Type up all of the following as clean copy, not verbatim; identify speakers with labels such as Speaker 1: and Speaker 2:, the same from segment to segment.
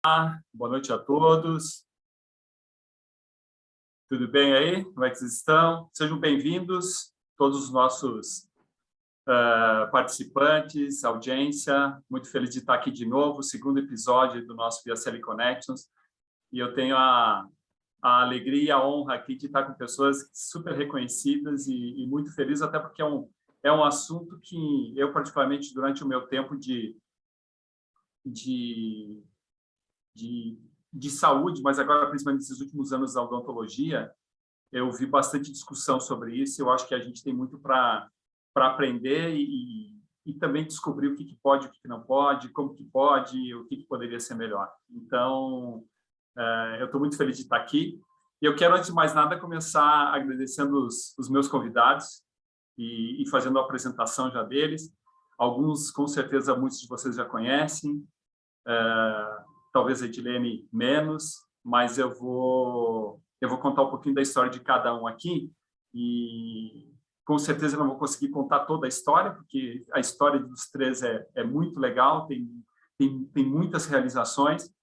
Speaker 1: Boa noite a todos. Tudo bem aí? Como é que vocês estão? Sejam bem-vindos, todos os nossos participantes, audiência. Muito feliz de estar aqui de novo, segundo episódio do nosso VSL Connections. E eu tenho a alegria e a honra aqui de estar com pessoas super reconhecidas e muito feliz, até porque é um assunto que eu, particularmente, durante o meu tempo de saúde, mas agora, principalmente nesses últimos anos da odontologia, eu vi bastante discussão sobre isso. Eu acho que a gente tem muito para aprender e também descobrir o que pode, o que não pode, como que pode, o que poderia ser melhor. Então, eu estou muito feliz de estar aqui. E eu quero, antes de mais nada, começar agradecendo os meus convidados e fazendo a apresentação já deles. Alguns, com certeza, muitos de vocês já conhecem. Talvez a Edilene menos, mas eu vou contar um pouquinho da história de cada um aqui e com certeza não vou conseguir contar toda a história, porque a história dos três é muito legal, tem muitas realizações,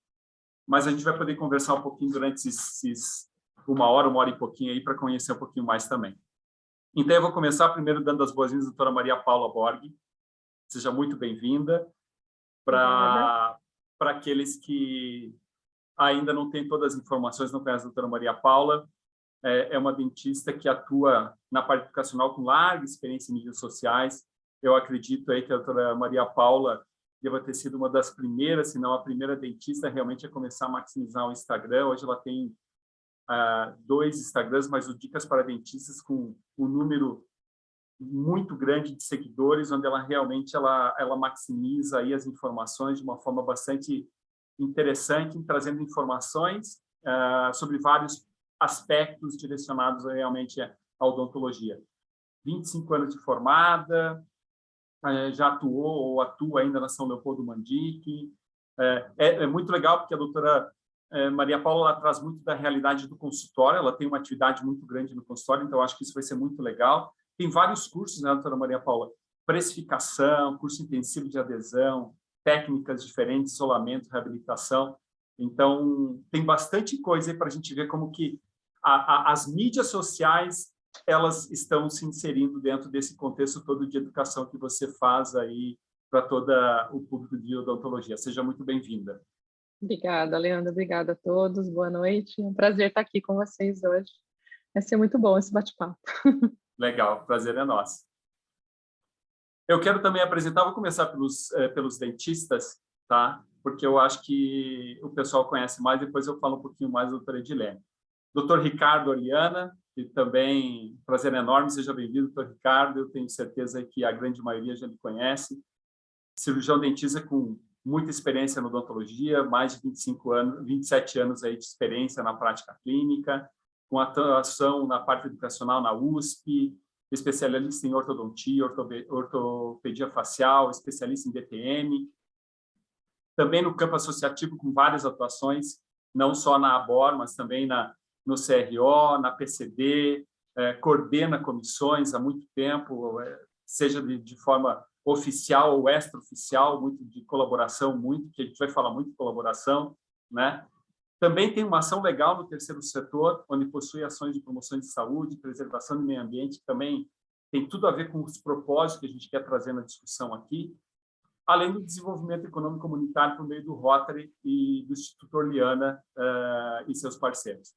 Speaker 1: mas a gente vai poder conversar um pouquinho durante esses uma hora e pouquinho aí para conhecer um pouquinho mais também. Então eu vou começar primeiro dando as boas-vindas à doutora Maria Paula Borg. Seja muito bem-vinda. Para aqueles que ainda não têm todas as informações, não conhecem a doutora Maria Paula, é uma dentista que atua na parte educacional com larga experiência em mídias sociais. Eu acredito aí que a doutora Maria Paula deva ter sido uma das primeiras, se não a primeira dentista realmente a começar a maximizar o Instagram. Hoje ela tem 2 Instagrams, mas o Dicas para Dentistas, com um número muito grande de seguidores, onde ela realmente ela maximiza aí as informações de uma forma bastante interessante, trazendo informações sobre vários aspectos direcionados realmente à odontologia. 25 anos de formada, já atuou ou atua ainda na São Leopoldo Mandique. É muito legal porque a doutora Maria Paula ela traz muito da realidade do consultório, ela tem uma atividade muito grande no consultório, então acho que isso vai ser muito legal. Tem vários cursos, né, doutora Maria Paula? Precificação, curso intensivo de adesão, técnicas diferentes, isolamento, reabilitação. Então, tem bastante coisa aí para a gente ver como que as mídias sociais elas estão se inserindo dentro desse contexto todo de educação que você faz aí para todo o público de odontologia. Seja muito bem-vinda.
Speaker 2: Obrigada, Leandro. Obrigada a todos. Boa noite. É um prazer estar aqui com vocês hoje. Vai ser muito bom esse bate-papo.
Speaker 1: Legal, o prazer é nosso. Eu quero também apresentar, vou começar pelos dentistas, tá? Porque eu acho que o pessoal conhece mais, depois eu falo um pouquinho mais da doutora Edilene. Doutor Ricardo Orliana, que também, prazer enorme, seja bem-vindo, doutor Ricardo, eu tenho certeza que a grande maioria já lhe conhece. Cirurgião dentista com muita experiência na odontologia, mais de 25 anos, 27 anos aí de experiência na prática clínica, com atuação na parte educacional na USP, especialista em ortodontia, ortopedia facial, especialista em DTM. Também no campo associativo com várias atuações, não só na ABOR, mas também no CRO, na PCD, coordena comissões há muito tempo, seja de forma oficial ou extraoficial, muito de colaboração, que a gente vai falar muito de colaboração, né? Também tem uma ação legal no terceiro setor, onde possui ações de promoção de saúde, preservação do meio ambiente, que também tem tudo a ver com os propósitos que a gente quer trazer na discussão aqui, além do desenvolvimento econômico comunitário por meio do Rotary e do Instituto Orliana e seus parceiros.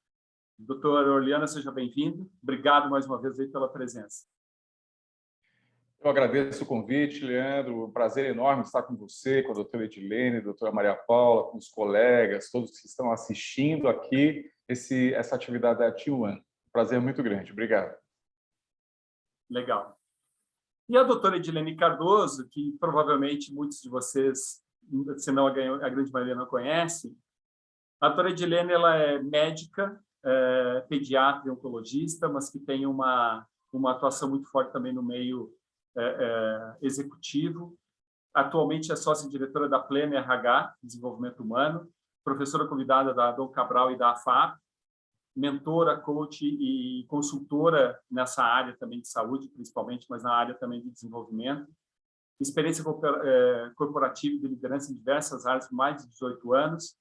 Speaker 1: Doutor Orliana, seja bem-vindo. Obrigado mais uma vez aí pela presença.
Speaker 3: Eu agradeço o convite, Leandro. Um prazer enorme estar com você, com a doutora Edilene, a doutora Maria Paula, com os colegas, todos que estão assistindo aqui essa atividade da T1. Prazer muito grande. Obrigado.
Speaker 1: Legal. E a doutora Edilene Cardoso, que provavelmente muitos de vocês, se não a grande maioria, não conhece. A doutora Edilene ela é médica, pediatra e oncologista, mas que tem uma atuação muito forte também no meio executivo. Atualmente é sócia-diretora da Plena RH, Desenvolvimento Humano, professora convidada da Dom Cabral e da AFAP, mentora, coach e consultora nessa área também de saúde, principalmente, mas na área também de desenvolvimento. Experiência corporativa e de liderança em diversas áreas por mais de 18 anos.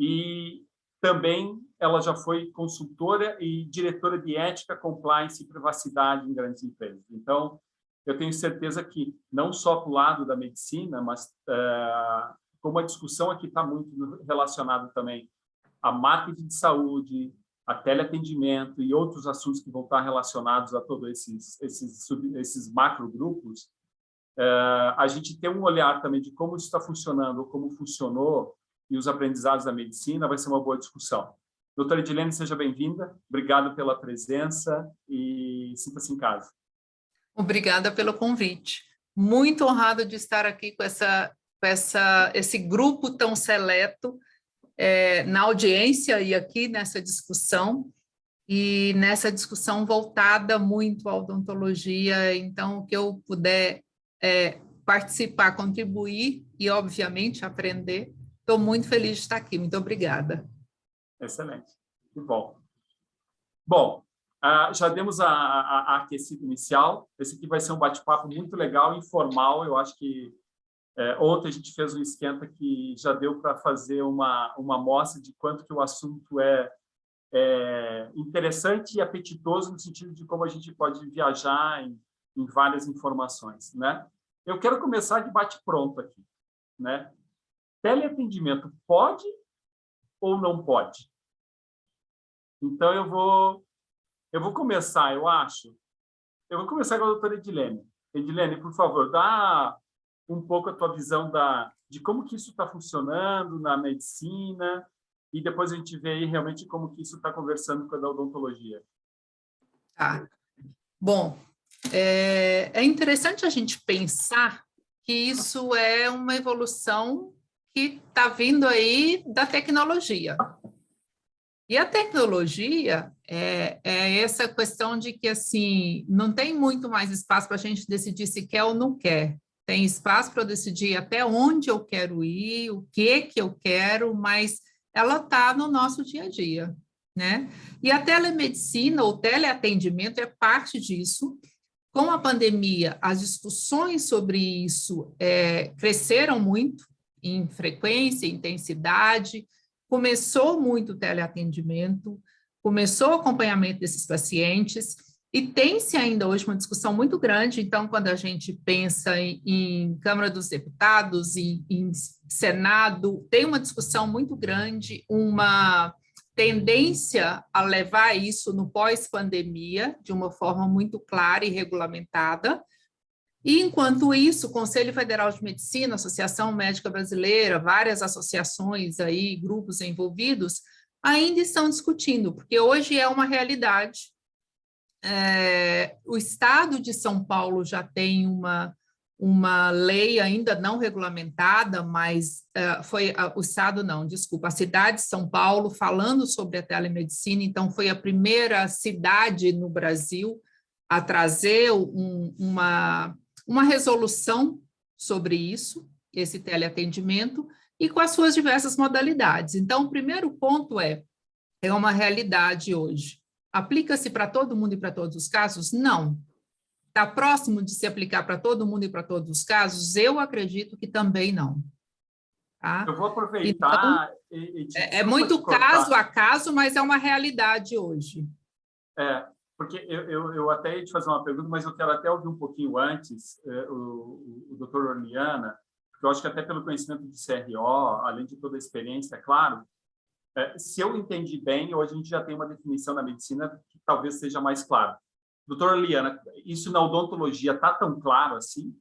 Speaker 1: e também ela já foi consultora e diretora de ética, compliance e privacidade em grandes empresas. Então, eu tenho certeza que, não só para o lado da medicina, mas como a discussão aqui está muito relacionada também a marketing de saúde, a teleatendimento e outros assuntos que vão estar relacionados a todos esses macrogrupos, a gente tem um olhar também de como isso está funcionando, ou como funcionou, e os aprendizados da medicina, vai ser uma boa discussão. Doutora Edilene, seja bem-vinda. Obrigado pela presença e sinta-se em casa.
Speaker 4: Obrigada pelo convite. Muito honrado de estar aqui com esse grupo tão seleto na audiência e aqui nessa discussão voltada muito à odontologia. Então, o que eu puder participar, contribuir e, obviamente, aprender, estou muito feliz de estar aqui. Muito obrigada.
Speaker 1: Excelente. Que bom. Bom, já demos a aquecida inicial. Esse aqui vai ser um bate-papo muito legal, informal. Eu acho que ontem a gente fez um esquenta que já deu para fazer uma amostra de quanto que o assunto é interessante e apetitoso no sentido de como a gente pode viajar em várias informações, né? Eu quero começar de bate-pronto aqui, né? Teleatendimento pode ou não pode? Então, eu vou começar, eu acho. Eu vou começar com a doutora Edilene. Edilene, por favor, dá um pouco a tua visão de como que isso está funcionando na medicina e depois a gente vê aí realmente como que isso está conversando com a da odontologia.
Speaker 4: Tá. Bom, é interessante a gente pensar que isso é uma evolução que está vindo aí da tecnologia. E a tecnologia é essa questão de que, assim, não tem muito mais espaço para a gente decidir se quer ou não quer. Tem espaço para eu decidir até onde eu quero ir, o que eu quero, mas ela está no nosso dia a dia, né? E a telemedicina, ou teleatendimento, é parte disso. Com a pandemia, as discussões sobre isso cresceram muito em frequência, intensidade. Começou muito o teleatendimento, começou o acompanhamento desses pacientes, e tem-se ainda hoje uma discussão muito grande. Então, quando a gente pensa em Câmara dos Deputados, em Senado, tem uma discussão muito grande, uma tendência a levar isso no pós-pandemia, de uma forma muito clara e regulamentada. E, enquanto isso, o Conselho Federal de Medicina, Associação Médica Brasileira, várias associações aí, grupos envolvidos, ainda estão discutindo, porque hoje é uma realidade. O Estado de São Paulo já tem uma lei ainda não regulamentada, mas o Estado não, desculpa, a cidade de São Paulo falando sobre a telemedicina. Então foi a primeira cidade no Brasil a trazer uma resolução sobre isso, esse teleatendimento, e com as suas diversas modalidades. Então, o primeiro ponto é uma realidade hoje. Aplica-se para todo mundo e para todos os casos? Não. Está próximo de se aplicar para todo mundo e para todos os casos? Eu acredito que também não. Tá?
Speaker 1: Eu vou aproveitar...
Speaker 4: Então, é muito caso a caso, mas é uma realidade hoje.
Speaker 1: Porque eu até ia te fazer uma pergunta, mas eu quero até ouvir um pouquinho antes o doutor Orliana, porque eu acho que até pelo conhecimento de CRO, além de toda a experiência, é claro, se eu entendi bem, hoje a gente já tem uma definição na medicina que talvez seja mais clara. Doutora Orliana, isso na odontologia está tão claro assim?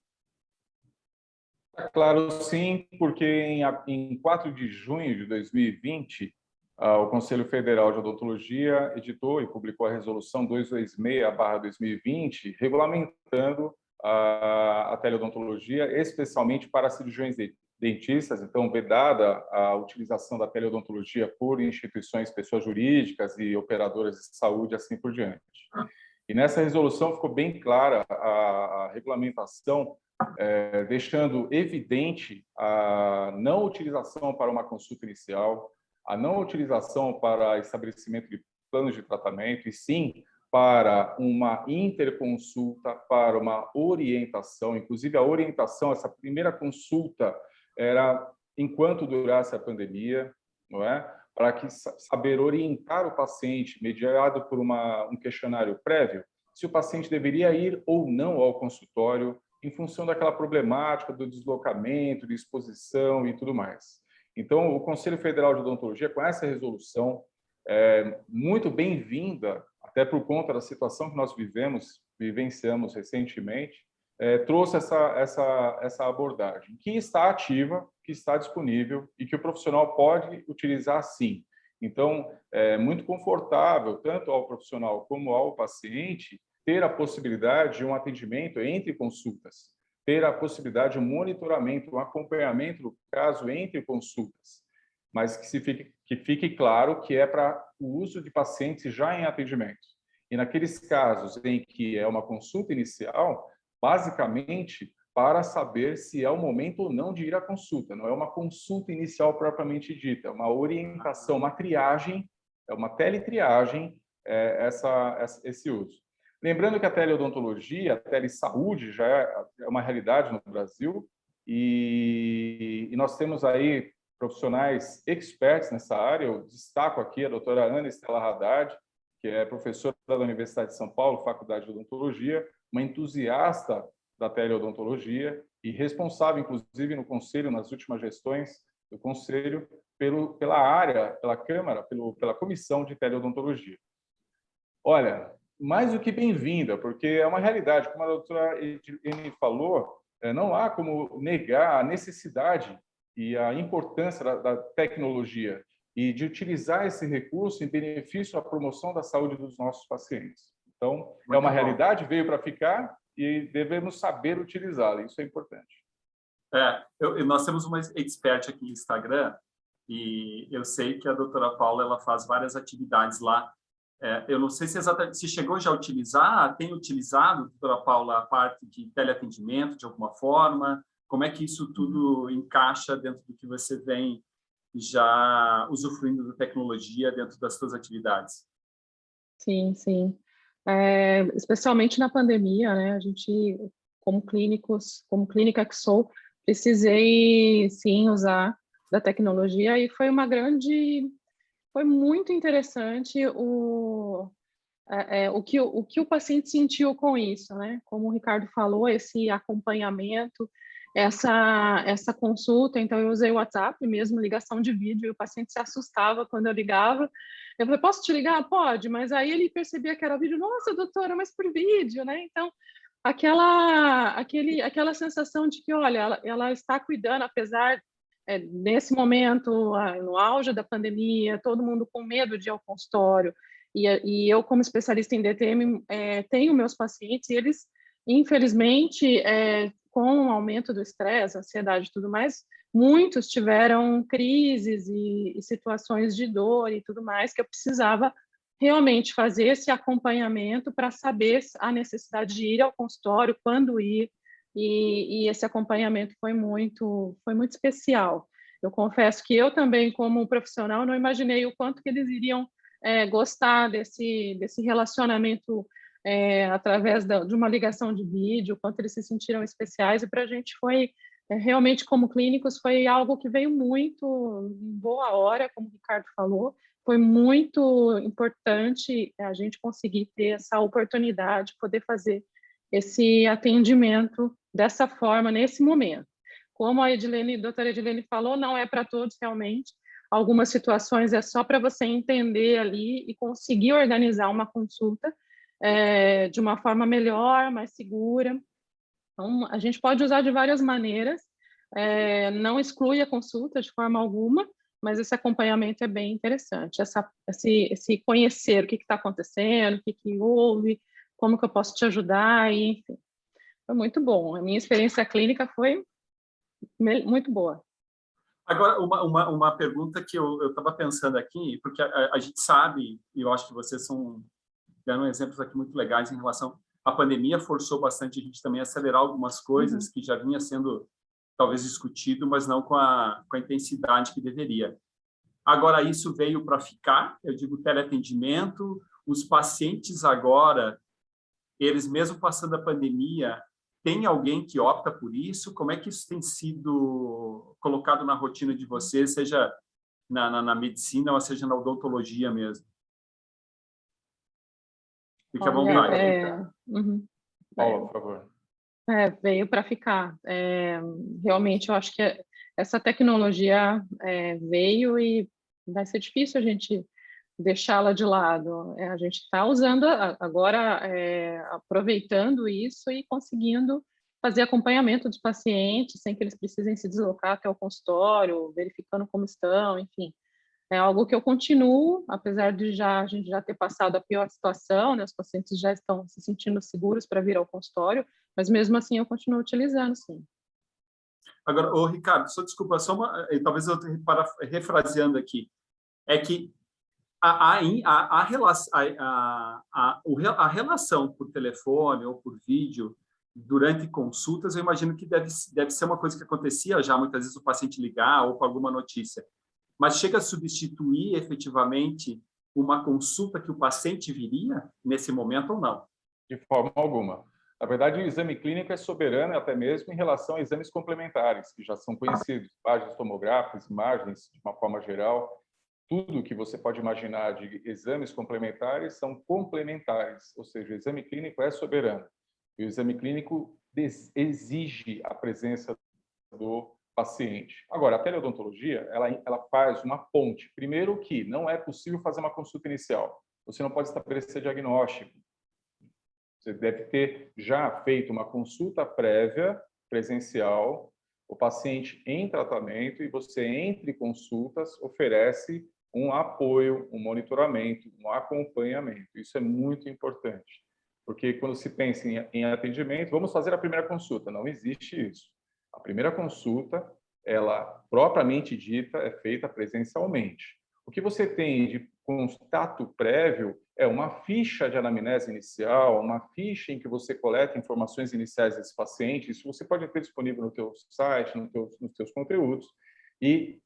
Speaker 3: Está claro, sim, porque em 4 de junho de 2020, o Conselho Federal de Odontologia editou e publicou a Resolução 226/2020, regulamentando a teleodontologia, especialmente para cirurgiões dentistas. Então, vedada a utilização da teleodontologia por instituições, pessoas jurídicas e operadoras de saúde, assim por diante. E nessa resolução ficou bem clara a regulamentação, deixando evidente a não utilização para uma consulta inicial, a não utilização para estabelecimento de planos de tratamento, e sim para uma interconsulta, para uma orientação. Inclusive, a orientação, essa primeira consulta, era enquanto durasse a pandemia. não é? Para que saber orientar o paciente, mediado por um questionário prévio, se o paciente deveria ir ou não ao consultório, em função daquela problemática do deslocamento, de exposição e tudo mais. Então, o Conselho Federal de Odontologia, com essa resolução, muito bem-vinda, até por conta da situação que nós vivenciamos recentemente, trouxe essa abordagem, que está ativa, que está disponível e que o profissional pode utilizar sim. Então, é muito confortável, tanto ao profissional como ao paciente, ter a possibilidade de um atendimento entre consultas, ter a possibilidade de um monitoramento, um acompanhamento do caso entre consultas, mas que fique claro que é para o uso de pacientes já em atendimento. E naqueles casos em que é uma consulta inicial, basicamente para saber se é o momento ou não de ir à consulta. Não é uma consulta inicial propriamente dita, é uma orientação, uma triagem, é uma teletriagem, esse uso. Lembrando que a teleodontologia, a telesaúde já é uma realidade no Brasil e nós temos aí profissionais experts nessa área. Eu destaco aqui a doutora Ana Estela Haddad, que é professora da Universidade de São Paulo, Faculdade de Odontologia, uma entusiasta da teleodontologia e responsável, inclusive, no Conselho, nas últimas gestões do Conselho, pela área, pela Câmara, pela Comissão de Teleodontologia. Olha, mais do que bem-vinda, porque é uma realidade, como a doutora Edilene falou, não há como negar a necessidade e a importância da tecnologia e de utilizar esse recurso em benefício à promoção da saúde dos nossos pacientes. Então, é uma realidade, veio para ficar e devemos saber utilizá-la, isso é importante.
Speaker 1: Nós temos uma expert aqui no Instagram e eu sei que a doutora Paula ela faz várias atividades lá. Eu não sei se chegou já a utilizar, tem utilizado, doutora Paula, a parte de teleatendimento de alguma forma? Como é que isso tudo encaixa dentro do que você vem já usufruindo da tecnologia dentro das suas atividades?
Speaker 2: Sim, sim. Especialmente na pandemia, né? A gente, como clínica que sou, precisei, sim, usar da tecnologia e foi muito interessante o que o paciente sentiu com isso, né? Como o Ricardo falou, esse acompanhamento, essa consulta. Então, eu usei o WhatsApp mesmo, ligação de vídeo, e o paciente se assustava quando eu ligava. Eu falei, posso te ligar? Pode, mas aí ele percebia que era vídeo. Nossa, doutora, mas por vídeo, né? Então, aquela sensação de que, olha, ela está cuidando, apesar, nesse momento, no auge da pandemia, todo mundo com medo de ir ao consultório, e eu, como especialista em DTM, tenho meus pacientes, e eles, infelizmente, com o aumento do estresse, ansiedade e tudo mais, muitos tiveram crises e situações de dor e tudo mais, que eu precisava realmente fazer esse acompanhamento para saber a necessidade de ir ao consultório, quando ir, e esse acompanhamento foi muito especial. Eu confesso que eu também, como profissional, não imaginei o quanto que eles iriam gostar desse relacionamento através de uma ligação de vídeo, o quanto eles se sentiram especiais, e para a gente foi, realmente, como clínicos, foi algo que veio muito em boa hora, como o Ricardo falou. Foi muito importante a gente conseguir ter essa oportunidade, poder fazer esse atendimento dessa forma, nesse momento. Como a doutora Edilene falou, não é para todos realmente. Algumas situações é só para você entender ali e conseguir organizar uma consulta de uma forma melhor, mais segura. Então, a gente pode usar de várias maneiras, não exclui a consulta de forma alguma, mas esse acompanhamento é bem interessante, esse conhecer o que está acontecendo, o que houve, como que eu posso te ajudar, e, enfim. Foi muito bom. A minha experiência clínica foi muito boa.
Speaker 1: Agora, uma pergunta que eu estava pensando aqui, porque a gente sabe, e eu acho que vocês estão dando exemplos aqui muito legais em relação à pandemia, forçou bastante a gente também a acelerar algumas coisas que já vinha sendo talvez discutido, mas não com a intensidade que deveria. Agora, isso veio para ficar, eu digo teleatendimento, os pacientes agora, eles mesmo passando a pandemia, tem alguém que opta por isso? Como é que isso tem sido colocado na rotina de vocês, seja na medicina, ou seja na odontologia mesmo? Fique à vontade.
Speaker 3: Paula, por favor.
Speaker 2: Veio para ficar. Realmente, eu acho que essa tecnologia veio e vai ser difícil a gente deixá-la de lado. A gente está usando agora, aproveitando isso e conseguindo fazer acompanhamento dos pacientes sem que eles precisem se deslocar até o consultório, verificando como estão, enfim. É algo que eu continuo, apesar de a gente já ter passado a pior situação, né? Os pacientes já estão se sentindo seguros para vir ao consultório, mas mesmo assim eu continuo utilizando, sim.
Speaker 1: Agora, Ricardo, só desculpa, talvez eu esteja refraseando aqui, é que a relação por telefone ou por vídeo durante consultas, eu imagino que deve ser uma coisa que acontecia já, muitas vezes o paciente ligar ou com alguma notícia. Mas chega a substituir efetivamente uma consulta que o paciente viria nesse momento ou não?
Speaker 3: De forma alguma. Na verdade, o exame clínico é soberano até mesmo em relação a exames complementares, que já são conhecidos, imagens tomográficas, imagens de uma forma geral. Tudo que você pode imaginar de exames complementares são complementares, ou seja, o exame clínico é soberano. E o exame clínico exige a presença do paciente. Agora, a teleodontologia, ela faz uma ponte. Primeiro que não é possível fazer uma consulta inicial. Você não pode estabelecer diagnóstico. Você deve ter já feito uma consulta prévia, presencial, o paciente em tratamento, e você, entre consultas, oferece um apoio, um monitoramento, um acompanhamento. Isso é muito importante. Porque quando se pensa em atendimento, vamos fazer a primeira consulta. Não existe isso. A primeira consulta, ela propriamente dita, é feita presencialmente. O que você tem de contato prévio é uma ficha de anamnese inicial, uma ficha em que você coleta informações iniciais desse paciente. Isso você pode ter disponível no teu site, nos teus conteúdos, e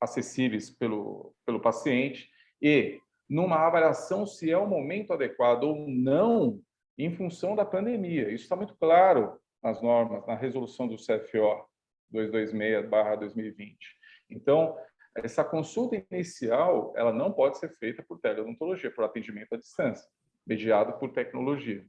Speaker 3: acessíveis pelo paciente. E numa avaliação se é o momento adequado ou não, em função da pandemia. Isso está muito claro nas normas, na resolução do CFO 226/2020. Então, essa consulta inicial, ela não pode ser feita por teleodontologia, por atendimento à distância, mediado por tecnologia.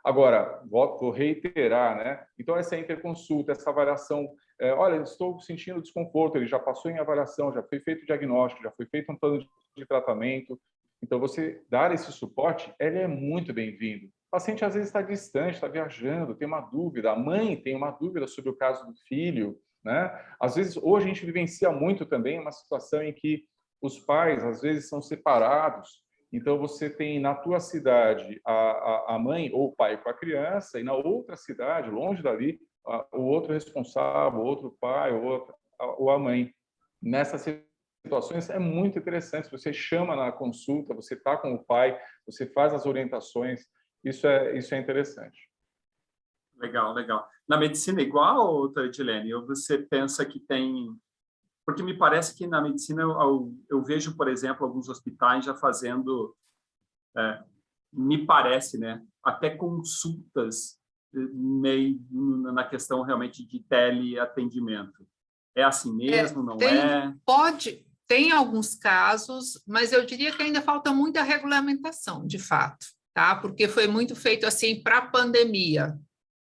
Speaker 3: Agora, vou reiterar, né? Então, essa interconsulta, essa avaliação, olha, estou sentindo desconforto, ele já passou em avaliação, já foi feito o diagnóstico, já foi feito um plano de tratamento. Então, você dar esse suporte, ele é muito bem-vindo. O paciente, às vezes, está distante, está viajando, tem uma dúvida, a mãe tem uma dúvida sobre o caso do filho, né? Às vezes, hoje, a gente vivencia muito também uma situação em que os pais, às vezes, são separados. Então, você tem na tua cidade a mãe ou o pai com a criança, e na outra cidade, longe dali, o outro responsável, o outro pai, ou a mãe. Nessas situações, é muito interessante. Você chama na consulta, você está com o pai, você faz as orientações. Isso é interessante.
Speaker 1: Legal, legal. Na medicina igual, doutora Edilene, ou você pensa que tem... Porque me parece que na medicina eu vejo, por exemplo, alguns hospitais já fazendo, me parece, né, até consultas meio na questão realmente de teleatendimento. É assim mesmo, não é?
Speaker 4: Tem alguns casos, mas eu diria que ainda falta muita regulamentação, de fato, tá? Porque foi muito feito assim para a pandemia,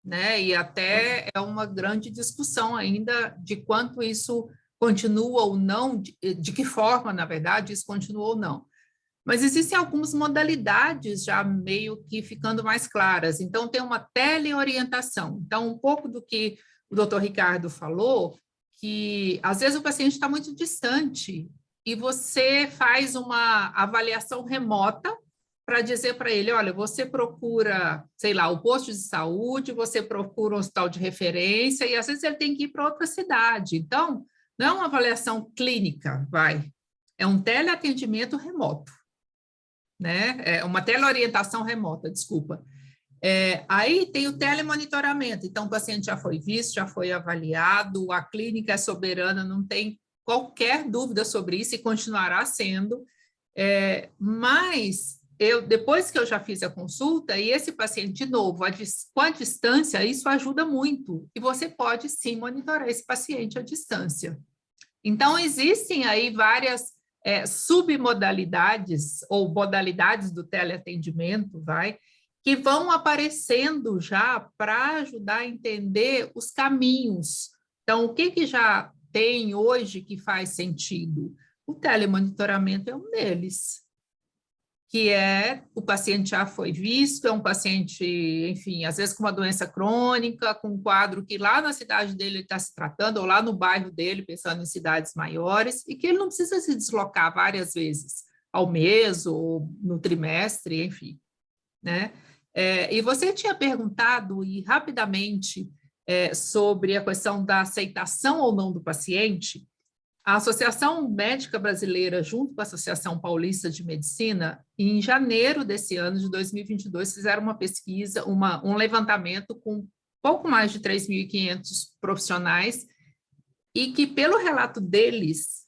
Speaker 4: né? E até é uma grande discussão ainda de quanto isso continua ou não, de que forma, na verdade, isso continua ou não. Mas existem algumas modalidades já meio que ficando mais claras. Então, tem uma teleorientação. Então, um pouco do que o doutor Ricardo falou, que às vezes o paciente está muito distante e você faz uma avaliação remota para dizer para ele, olha, você procura, sei lá, o posto de saúde, você procura um hospital de referência, e às vezes ele tem que ir para outra cidade. Então, não é uma avaliação clínica, é um teleatendimento remoto, né? É uma teleorientação remota, desculpa. Aí tem o telemonitoramento, então o paciente já foi visto, já foi avaliado, a clínica é soberana, não tem qualquer dúvida sobre isso e continuará sendo, mas depois que eu já fiz a consulta, e esse paciente de novo, com a distância, isso ajuda muito, e você pode sim monitorar esse paciente à distância. Então, existem aí várias submodalidades ou modalidades do teleatendimento, que vão aparecendo já para ajudar a entender os caminhos. Então, o que já tem hoje que faz sentido? O telemonitoramento é um deles, que o paciente já foi visto, é um paciente, enfim, às vezes com uma doença crônica, com um quadro que lá na cidade dele ele está se tratando, ou lá no bairro dele, pensando em cidades maiores, e que ele não precisa se deslocar várias vezes ao mês ou no trimestre, enfim, né? E você tinha perguntado, e rapidamente, sobre a questão da aceitação ou não do paciente. A Associação Médica Brasileira, junto com a Associação Paulista de Medicina, em janeiro desse ano, de 2022, fizeram uma pesquisa, um levantamento com pouco mais de 3.500 profissionais, e que, pelo relato deles,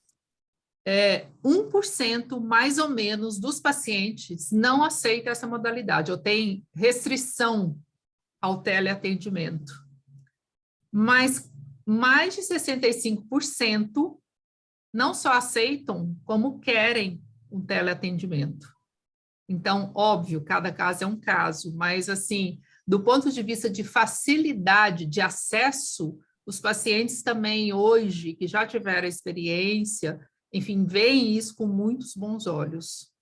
Speaker 4: 1% mais ou menos dos pacientes não aceita essa modalidade, ou tem restrição ao teleatendimento. Mas mais de 65% não só aceitam, como querem um teleatendimento. Então, óbvio, cada caso é um caso, mas, assim, do ponto de vista de facilidade de acesso, os pacientes também hoje, que já tiveram experiência, enfim, veem isso com muitos bons olhos.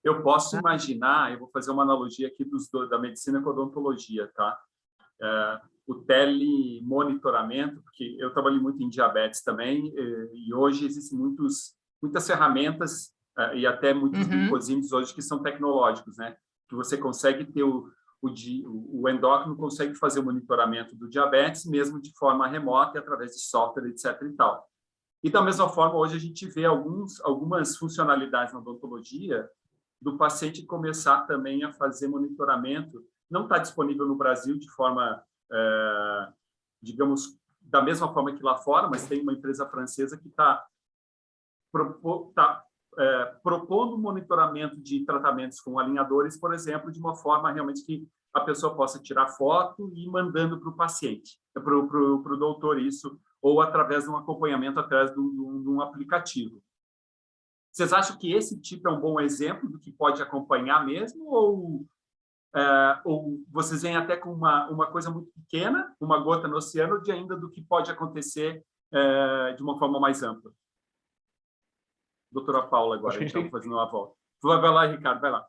Speaker 1: Eu posso imaginar, eu vou fazer uma analogia aqui da medicina com a odontologia, tá? O telemonitoramento, porque eu trabalhei muito em diabetes também, e hoje existem muitas ferramentas e até muitos glicosímetros hoje que são tecnológicos, né? Que você consegue ter o endócrino consegue fazer o monitoramento do diabetes mesmo de forma remota e através de software, etc. e tal. E da mesma forma, hoje a gente vê algumas funcionalidades na odontologia do paciente começar também a fazer monitoramento. Não está disponível no Brasil de forma, digamos, da mesma forma que lá fora, mas tem uma empresa francesa que está propondo monitoramento de tratamentos com alinhadores, por exemplo, de uma forma realmente que a pessoa possa tirar foto e ir mandando para o paciente, para o doutor isso, ou através de um acompanhamento, através de um aplicativo. Vocês acham que esse tipo é um bom exemplo do que pode acompanhar mesmo, ou vocês vêm até com uma coisa muito pequena, uma gota no oceano, de ainda do que pode acontecer de uma forma mais ampla? Doutora Paula, agora, então, fazendo uma volta. Vai lá, Ricardo, vai lá.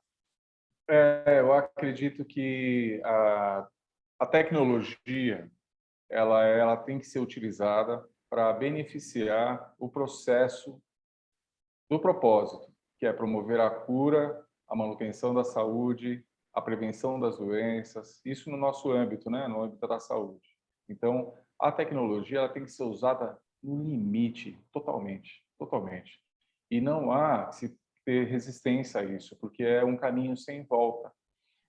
Speaker 3: Eu acredito que a tecnologia ela tem que ser utilizada para beneficiar o processo do propósito, que é promover a cura, a manutenção da saúde, a prevenção das doenças, isso no nosso âmbito, né? No âmbito da saúde. Então, a tecnologia ela tem que ser usada no limite, totalmente. E não há que se ter resistência a isso, porque é um caminho sem volta.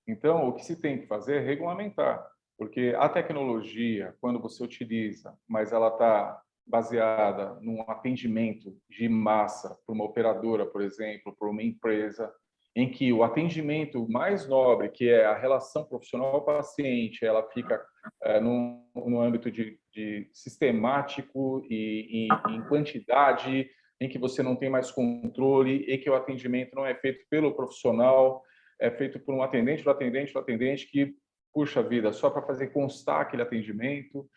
Speaker 3: Então, o que se tem que fazer é regulamentar, porque a tecnologia, quando você utiliza, mas ela está baseada num atendimento de massa por uma operadora, por exemplo, por uma empresa, em que o atendimento mais nobre, que é a relação profissional-paciente, ela fica no âmbito de sistemático e em quantidade, em que você não tem mais controle e que o atendimento não é feito pelo profissional, é feito por um atendente do atendente que, puxa vida, só para fazer constar aquele atendimento.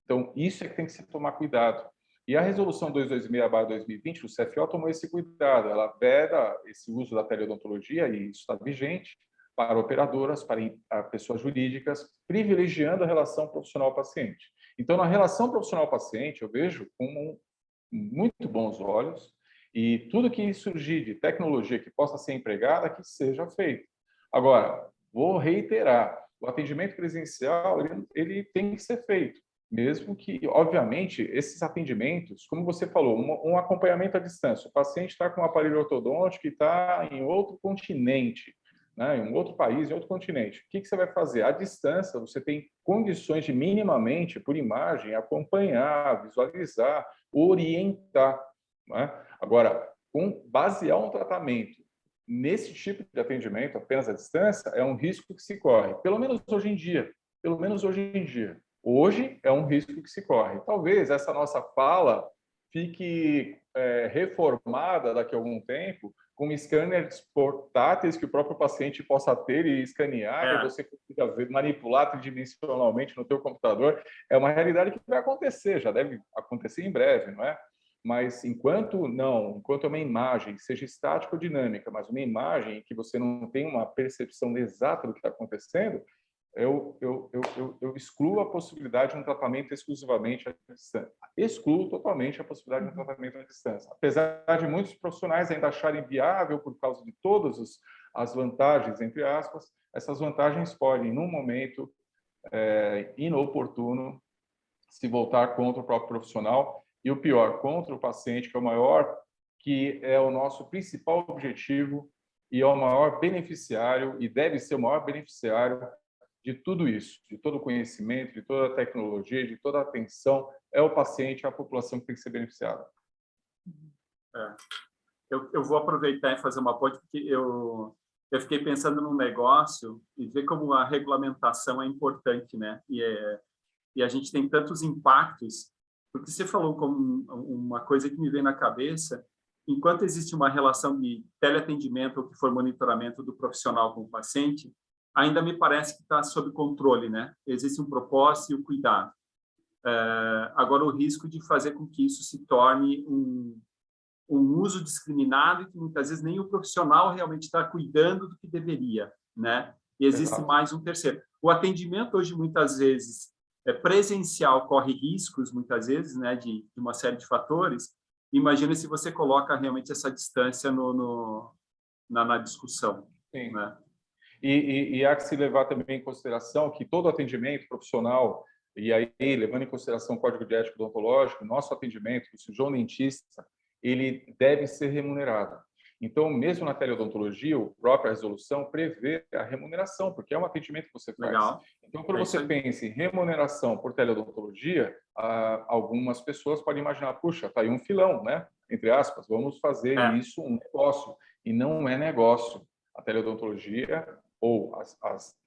Speaker 3: Então, isso é que tem que se tomar cuidado. E a resolução 226/2020, o CFO tomou esse cuidado, ela veda esse uso da teleodontologia, e isso está vigente, para operadoras, para pessoas jurídicas, privilegiando a relação profissional-paciente. Então, na relação profissional-paciente, eu vejo com muito bons olhos, e tudo que surgir de tecnologia que possa ser empregada, que seja feito. Agora, vou reiterar, o atendimento presencial ele tem que ser feito, mesmo que, obviamente, esses atendimentos, como você falou, um acompanhamento à distância. O paciente está com um aparelho ortodôntico e está em outro continente, né, em um outro país, em outro continente. O que você vai fazer? À distância, você tem condições de minimamente, por imagem, acompanhar, visualizar, orientar. Né? Agora, basear um tratamento nesse tipo de atendimento, apenas à distância, é um risco que se corre. Pelo menos hoje em dia. Hoje é um risco que se corre. Talvez essa nossa fala fique reformada daqui a algum tempo com scanners portáteis que o próprio paciente possa ter e escanear, e você consiga manipular tridimensionalmente no teu computador. É uma realidade que vai acontecer, já deve acontecer em breve, não é? Mas enquanto é uma imagem, seja estática ou dinâmica, mas uma imagem que você não tem uma percepção exata do que está acontecendo, eu excluo a possibilidade de um tratamento exclusivamente à distância. Excluo totalmente a possibilidade de um tratamento à distância. Apesar de muitos profissionais ainda acharem viável por causa de todas as vantagens, entre aspas, essas vantagens podem, num momento inoportuno, se voltar contra o próprio profissional e, o pior, contra o paciente, que é o nosso principal objetivo e é o maior beneficiário, e deve ser o maior beneficiário de tudo isso, de todo o conhecimento, de toda a tecnologia, de toda a atenção. É o paciente, é a população que tem que ser beneficiada.
Speaker 1: Eu vou aproveitar e fazer uma ponte, porque eu fiquei pensando num negócio e ver como a regulamentação é importante, né? E a gente tem tantos impactos, porque você falou como uma coisa que me veio na cabeça, enquanto existe uma relação de teleatendimento ou que for monitoramento do profissional com o paciente, ainda me parece que está sob controle, né? Existe um propósito e o cuidado. Agora, o risco de fazer com que isso se torne um uso discriminado e que muitas vezes nem o profissional realmente está cuidando do que deveria, né? E existe mais um terceiro. O atendimento hoje, muitas vezes, presencial, corre riscos, muitas vezes, né, de uma série de fatores. Imagina se você coloca realmente essa distância na discussão.
Speaker 3: Sim.
Speaker 1: Né?
Speaker 3: E há que se levar também em consideração que todo atendimento profissional, e aí levando em consideração o Código de Ética Odontológico, nosso atendimento, o cirurgião dentista, ele deve ser remunerado. Então, mesmo na teleodontologia, a própria resolução prevê a remuneração, porque é um atendimento que você faz.
Speaker 1: Legal.
Speaker 3: Então, quando você pensa em remuneração por teleodontologia, algumas pessoas podem imaginar, puxa, está aí um filão, né? Entre aspas, vamos fazer isso um negócio. E não é negócio. A teleodontologia ou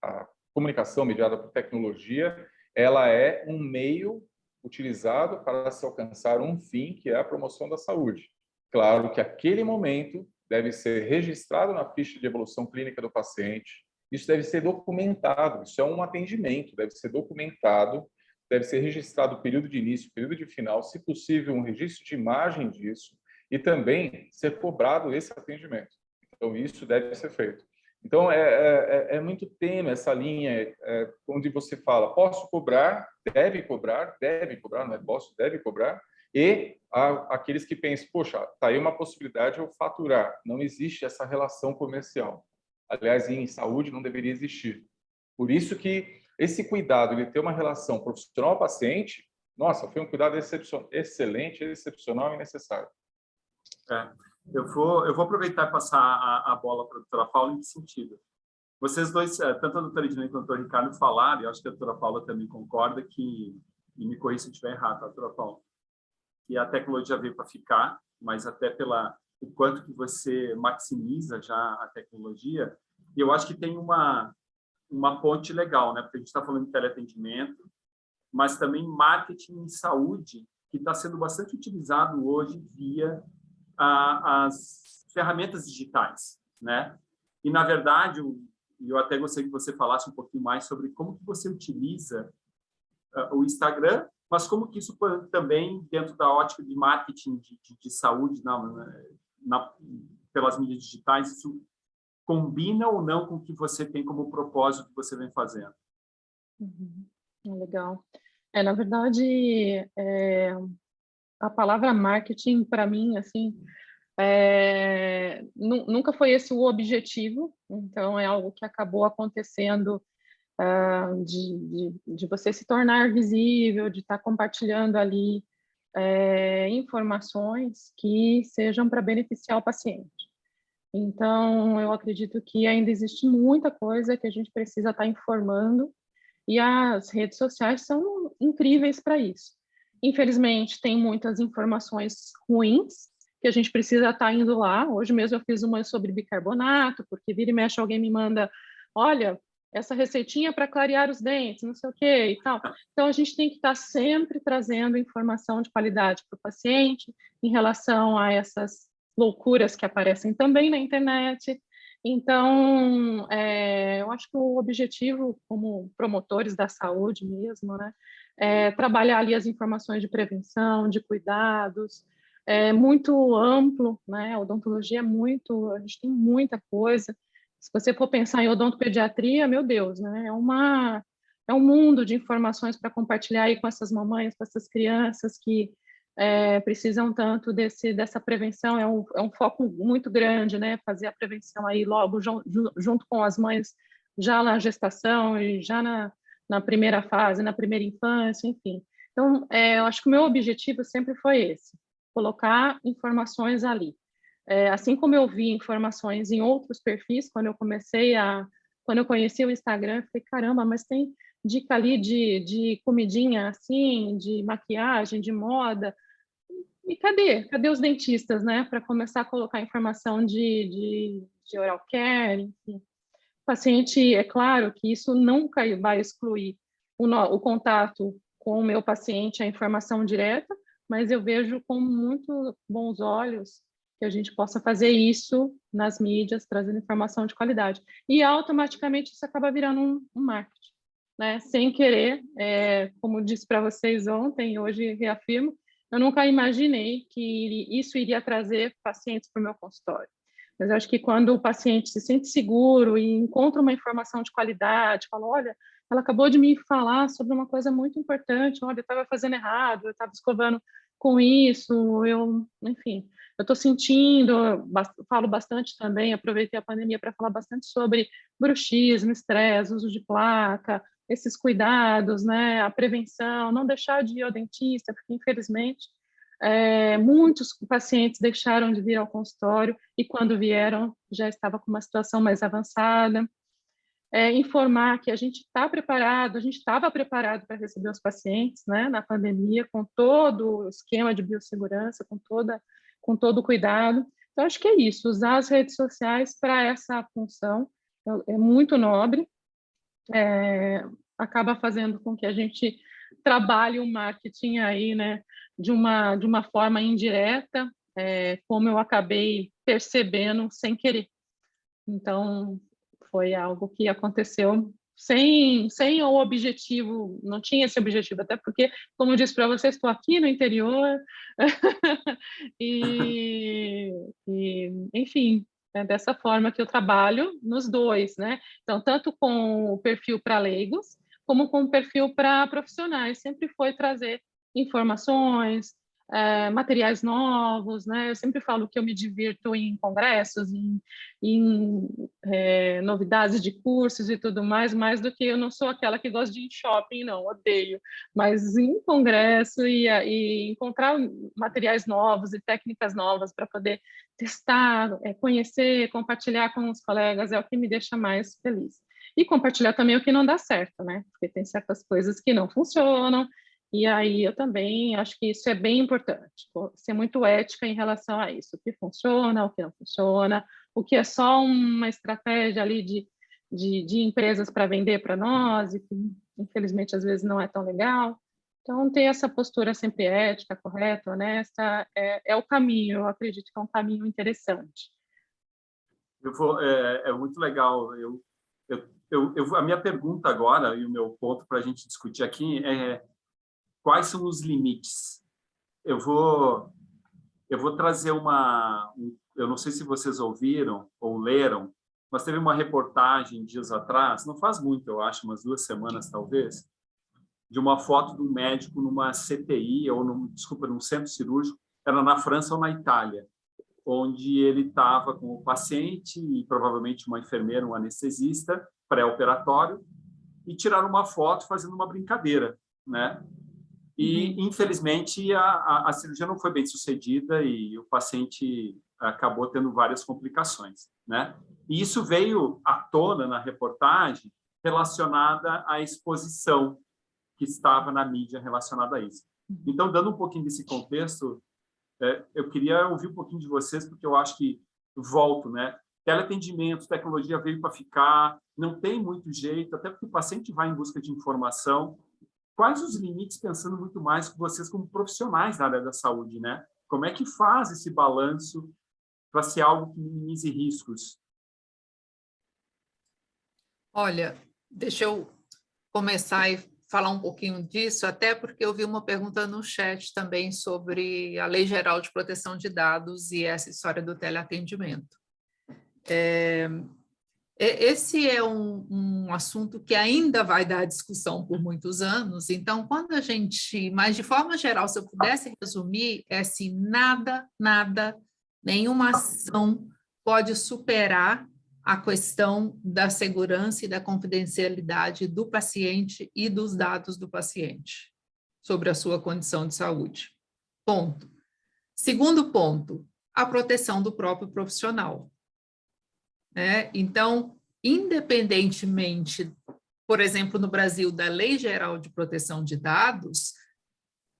Speaker 3: a comunicação mediada por tecnologia, ela é um meio utilizado para se alcançar um fim, que é a promoção da saúde. Claro que aquele momento deve ser registrado na ficha de evolução clínica do paciente, isso deve ser documentado, isso é um atendimento, deve ser documentado, deve ser registrado o período de início, o período de final, se possível, um registro de imagem disso, e também ser cobrado esse atendimento. Então, isso deve ser feito. Então, é muito tênue essa linha onde você fala, posso cobrar, não é posso, deve cobrar, e aqueles que pensam, poxa, está aí uma possibilidade de eu faturar. Não existe essa relação comercial. Aliás, em saúde não deveria existir. Por isso que esse cuidado de ter uma relação profissional-paciente, nossa, foi um cuidado excelente, excepcional e necessário.
Speaker 1: Eu vou aproveitar e passar a bola para a doutora Paula em que sentido? Vocês dois, tanto a doutora Edilene quanto o doutor Ricardo falaram, e eu acho que a doutora Paula também concorda, e me corrija se eu estiver errado, doutora Paula, que a tecnologia veio para ficar, mas até o quanto que você maximiza já a tecnologia, e eu acho que tem uma ponte legal, né? Porque a gente está falando de teleatendimento, mas também marketing em saúde, que está sendo bastante utilizado hoje via as ferramentas digitais, né? E, na verdade, eu até gostaria que você falasse um pouquinho mais sobre como que você utiliza o Instagram, mas como que isso também, dentro da ótica de marketing de saúde, pelas mídias digitais, isso combina ou não com o que você tem como propósito que você vem fazendo?
Speaker 2: Legal. Na verdade, a palavra marketing, para mim, assim, nunca foi esse o objetivo, então é algo que acabou acontecendo de você se tornar visível, de estar compartilhando ali informações que sejam para beneficiar o paciente. Então, eu acredito que ainda existe muita coisa que a gente precisa estar informando, e as redes sociais são incríveis para isso. Infelizmente, tem muitas informações ruins que a gente precisa estar indo lá. Hoje mesmo eu fiz uma sobre bicarbonato, porque vira e mexe alguém me manda, olha, essa receitinha para clarear os dentes, não sei o quê e tal. Então, a gente tem que estar sempre trazendo informação de qualidade para o paciente em relação a essas loucuras que aparecem também na internet. Então, eu acho que o objetivo, como promotores da saúde mesmo, né, é trabalhar ali as informações de prevenção, de cuidados, é muito amplo, né, a odontologia é muito, a gente tem muita coisa. Se você for pensar em odontopediatria, meu Deus, né, é um mundo de informações para compartilhar aí com essas mamães, com essas crianças que precisam tanto dessa prevenção, é um foco muito grande, né? Fazer a prevenção aí logo junto com as mães, já na gestação e já na primeira fase, na primeira infância, enfim. Então, eu acho que o meu objetivo sempre foi esse, colocar informações ali. Assim como eu vi informações em outros perfis, quando eu conheci o Instagram, eu falei, caramba, mas tem dica ali de comidinha assim, de maquiagem, de moda. E cadê os dentistas, né? Para começar a colocar informação de oral care, enfim. O paciente, é claro que isso nunca vai excluir o contato com o meu paciente, a informação direta, mas eu vejo com muito bons olhos que a gente possa fazer isso nas mídias, trazendo informação de qualidade. E automaticamente isso acaba virando um marketing, né? Sem querer, como disse para vocês ontem, hoje reafirmo, eu nunca imaginei que isso iria trazer pacientes para o meu consultório. Mas eu acho que quando o paciente se sente seguro e encontra uma informação de qualidade, fala, olha, ela acabou de me falar sobre uma coisa muito importante, olha, eu estava fazendo errado, eu estava escovando com isso, enfim, eu estou sentindo, falo bastante também, aproveitei a pandemia para falar bastante sobre bruxismo, estresse, uso de placa, esses cuidados, né, a prevenção, não deixar de ir ao dentista, porque infelizmente muitos pacientes deixaram de vir ao consultório e quando vieram já estava com uma situação mais avançada. Informar que a gente está preparado, a gente estava preparado para receber os pacientes, né, na pandemia, com todo o esquema de biossegurança, com todo o cuidado. Então, acho que é isso, usar as redes sociais para essa função é muito nobre, acaba fazendo com que a gente trabalhe o marketing aí, né, de uma forma indireta, como eu acabei percebendo sem querer. Então, foi algo que aconteceu sem o objetivo, não tinha esse objetivo, até porque, como eu disse para vocês, estou aqui no interior, enfim, é dessa forma que eu trabalho nos dois, né? Então, tanto com o perfil para leigos, como com o perfil para profissionais, sempre foi trazer informações, materiais novos, né? Eu sempre falo que eu me divirto em congressos, em novidades de cursos e tudo mais do que eu não sou aquela que gosta de ir em shopping, não, odeio, mas em congresso e encontrar materiais novos e técnicas novas para poder testar, conhecer, compartilhar com os colegas é o que me deixa mais feliz. E compartilhar também o que não dá certo, né? Porque tem certas coisas que não funcionam, e aí eu também acho que isso é bem importante, ser muito ética em relação a isso, o que funciona, o que não funciona, o que é só uma estratégia ali de empresas para vender para nós, e que infelizmente às vezes não é tão legal. Então, ter essa postura sempre ética, correta, honesta, é o caminho, eu acredito que é um caminho interessante.
Speaker 1: É muito legal. A minha pergunta agora, e o meu ponto para a gente discutir aqui é quais são os limites? Eu vou trazer eu não sei se vocês ouviram ou leram, mas teve uma reportagem dias atrás, não faz muito, eu acho, umas 2 semanas talvez, de uma foto de um médico numa CTI, desculpa, num centro cirúrgico, era na França ou na Itália, onde ele estava com o paciente e provavelmente uma enfermeira, um anestesista, pré-operatório, e tiraram uma foto fazendo uma brincadeira, né? E, infelizmente, a cirurgia não foi bem sucedida e o paciente acabou tendo várias complicações, né? E isso veio à tona na reportagem relacionada à exposição que estava na mídia relacionada a isso. Então, dando um pouquinho desse contexto, eu queria ouvir um pouquinho de vocês, porque eu acho que volto, né? teleatendimento, tecnologia veio para ficar, não tem muito jeito, até porque o paciente vai em busca de informação. Quais os limites, pensando muito mais com vocês como profissionais da área da saúde, né? Como é que faz esse balanço para ser algo que minimize riscos?
Speaker 4: Olha, deixa eu começar e falar um pouquinho disso, até porque eu vi uma pergunta no chat também sobre a Lei Geral de Proteção de Dados e essa história do teleatendimento. Esse é um assunto que ainda vai dar discussão por muitos anos, então, quando a gente, mas de forma geral, se eu pudesse resumir, é assim, nenhuma ação pode superar a questão da segurança e da confidencialidade do paciente e dos dados do paciente sobre a sua condição de saúde. Ponto. Segundo ponto, a proteção do próprio profissional. Então, independentemente, por exemplo, no Brasil, da Lei Geral de Proteção de Dados,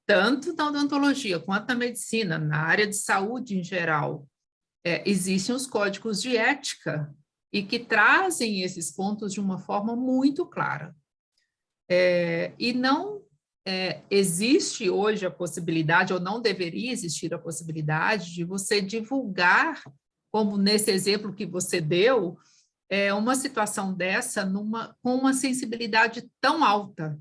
Speaker 4: tanto na odontologia quanto na medicina, na área de saúde em geral, existem os códigos de ética e que trazem esses pontos de uma forma muito clara. E não existe hoje a possibilidade, ou não deveria existir a possibilidade, de você divulgar, como nesse exemplo que você deu, uma situação dessa com uma sensibilidade tão alta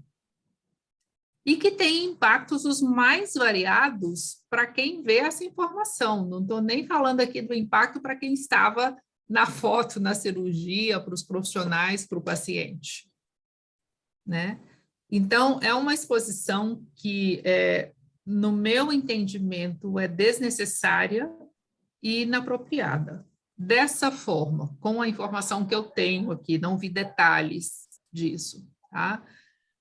Speaker 4: e que tem impactos os mais variados para quem vê essa informação. Não estou nem falando aqui do impacto para quem estava na foto, na cirurgia, para os profissionais, para o paciente, né? Então, é uma exposição que, no meu entendimento, é desnecessária e inapropriada. Dessa forma, com a informação que eu tenho aqui, não vi detalhes disso, tá?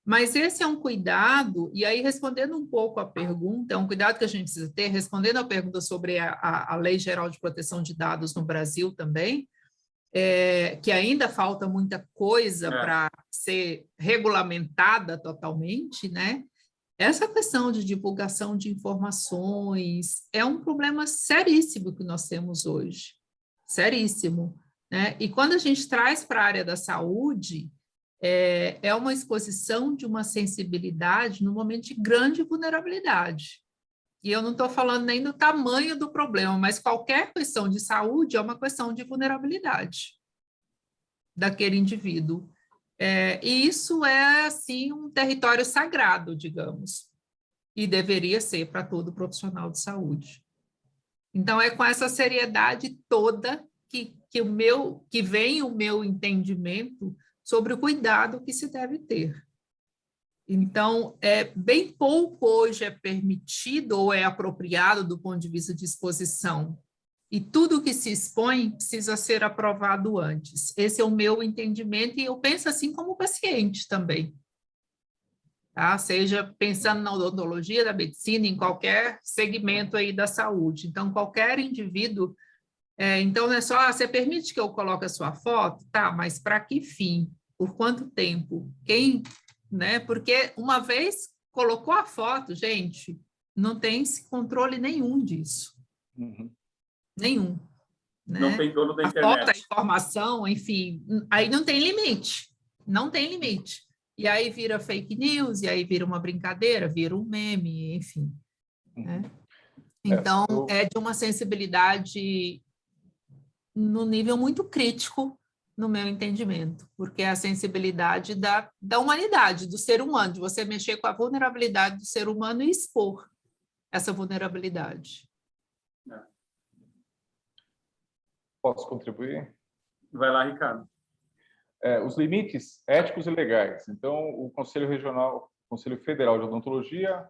Speaker 4: Mas esse é um cuidado, e aí respondendo um pouco à pergunta, é um cuidado que a gente precisa ter, respondendo à pergunta sobre a Lei Geral de Proteção de Dados no Brasil também, que ainda falta muita coisa para ser regulamentada totalmente, né? Essa questão de divulgação de informações é um problema seríssimo que nós temos hoje, seríssimo, né? E quando a gente traz para a área da saúde, é uma exposição de uma sensibilidade no momento de grande vulnerabilidade. E eu não estou falando nem do tamanho do problema, mas qualquer questão de saúde é uma questão de vulnerabilidade daquele indivíduo. E isso é, assim, um território sagrado, digamos, e deveria ser para todo profissional de saúde. Então, é com essa seriedade toda que vem o meu entendimento sobre o cuidado que se deve ter. Então, bem pouco hoje é permitido ou é apropriado do ponto de vista de exposição. E tudo que se expõe precisa ser aprovado antes. Esse é o meu entendimento e eu penso assim como paciente também. Tá? Seja pensando na odontologia, da medicina, em qualquer segmento aí da saúde. Então, qualquer indivíduo... então, não é só, você permite que eu coloque a sua foto? Tá, mas para que fim? Por quanto tempo? Quem... Né? Porque uma vez colocou a foto, gente, não tem controle nenhum disso.
Speaker 3: Uhum.
Speaker 4: Nenhum. Né?
Speaker 1: Não tem dono da internet.
Speaker 4: A foto, a informação, enfim, aí não tem limite. Não tem limite. E aí vira fake news, e aí vira uma brincadeira, vira um meme, enfim. Né? Então, é de uma sensibilidade no nível muito crítico, no meu entendimento, porque é a sensibilidade da humanidade, do ser humano, de você mexer com a vulnerabilidade do ser humano e expor essa vulnerabilidade.
Speaker 3: Posso contribuir?
Speaker 1: Vai lá, Ricardo.
Speaker 3: Os limites éticos e legais. Então, o Conselho Federal de Odontologia,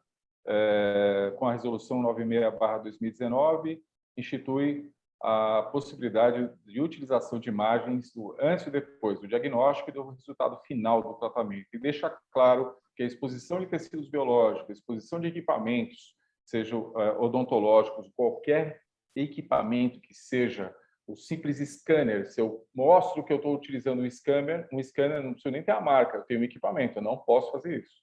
Speaker 3: com a Resolução 96/2019, institui a possibilidade de utilização de imagens do antes e depois do diagnóstico e do resultado final do tratamento. E deixa claro que a exposição de tecidos biológicos, a exposição de equipamentos, sejam odontológicos, qualquer equipamento que seja, o simples scanner, se eu mostro que eu estou utilizando um scanner, não preciso nem ter a marca, eu tenho um equipamento, eu não posso fazer isso.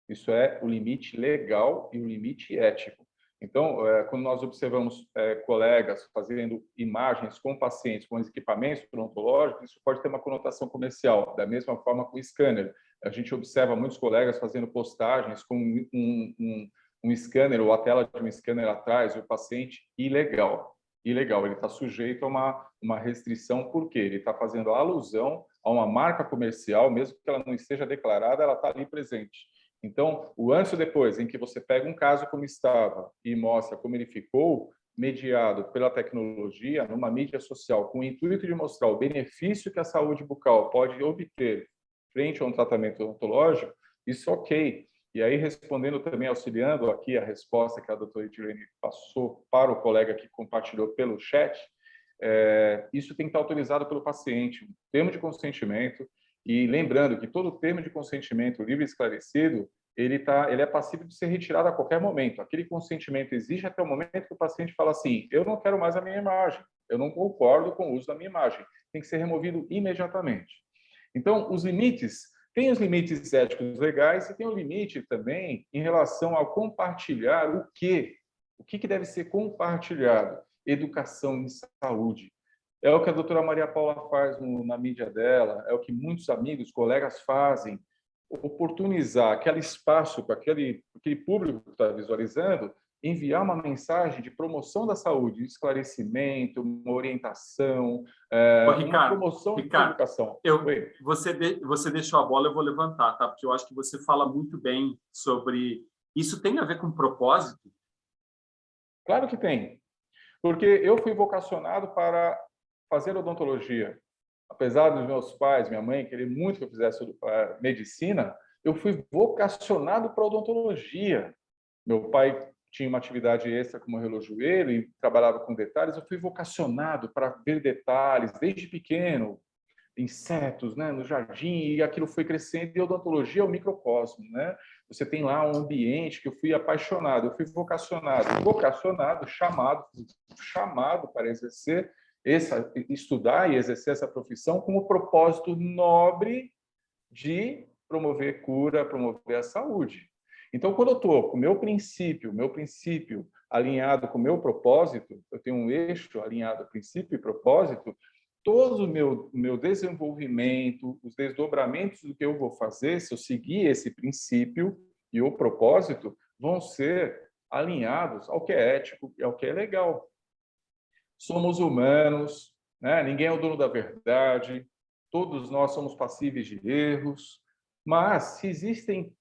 Speaker 3: Isso é o limite legal e o limite ético. Então, quando nós observamos colegas fazendo imagens com pacientes, com equipamentos odontológicos, isso pode ter uma conotação comercial, da mesma forma com o scanner. A gente observa muitos colegas fazendo postagens com um scanner ou a tela de um scanner atrás, o paciente ilegal. Ilegal, ele está sujeito a uma restrição, porque ele está fazendo alusão a uma marca comercial, mesmo que ela não esteja declarada, ela está ali presente. Então, o antes e depois, em que você pega um caso como estava e mostra como ele ficou, mediado pela tecnologia, numa mídia social, com o intuito de mostrar o benefício que a saúde bucal pode obter frente a um tratamento odontológico, isso ok. E aí, respondendo também, auxiliando aqui a resposta que a doutora Edilene passou para o colega que compartilhou pelo chat, isso tem que estar autorizado pelo paciente, um termo de consentimento, e lembrando que todo termo de consentimento livre e esclarecido, ele é passível de ser retirado a qualquer momento. Aquele consentimento exige até o momento que o paciente fala assim, eu não quero mais a minha imagem, eu não concordo com o uso da minha imagem. Tem que ser removido imediatamente. Então, os limites, tem os limites éticos legais e tem o limite também em relação ao compartilhar o quê? O que deve ser compartilhado? Educação em saúde. É o que a doutora Maria Paula faz na mídia dela, é o que muitos amigos, colegas fazem, oportunizar aquele espaço para aquele público que está visualizando, enviar uma mensagem de promoção da saúde, esclarecimento, uma orientação, uma promoção de educação.
Speaker 1: Você deixou a bola, eu vou levantar, tá? Porque eu acho que você fala muito bem sobre... Isso tem a ver com propósito?
Speaker 3: Claro que tem. Porque eu fui vocacionado para fazer odontologia. Apesar dos meus pais, minha mãe, querer muito que eu fizesse medicina, eu fui vocacionado para odontologia. Meu pai tinha uma atividade extra como relojoeiro e trabalhava com detalhes. Eu fui vocacionado para ver detalhes desde pequeno, insetos, né, no jardim, e aquilo foi crescendo. E odontologia é o microcosmo, né? Você tem lá um ambiente que eu fui apaixonado, eu fui vocacionado, chamado para exercer estudar e exercer essa profissão com o propósito nobre de promover cura, promover a saúde. Então, quando eu estou com o meu princípio alinhado com o meu propósito, eu tenho um eixo alinhado a princípio e propósito, todo o meu desenvolvimento, os desdobramentos do que eu vou fazer, se eu seguir esse princípio e o propósito, vão ser alinhados ao que é ético e ao que é legal. Somos humanos, né? Ninguém é o dono da verdade, todos nós somos passíveis de erros, mas se existem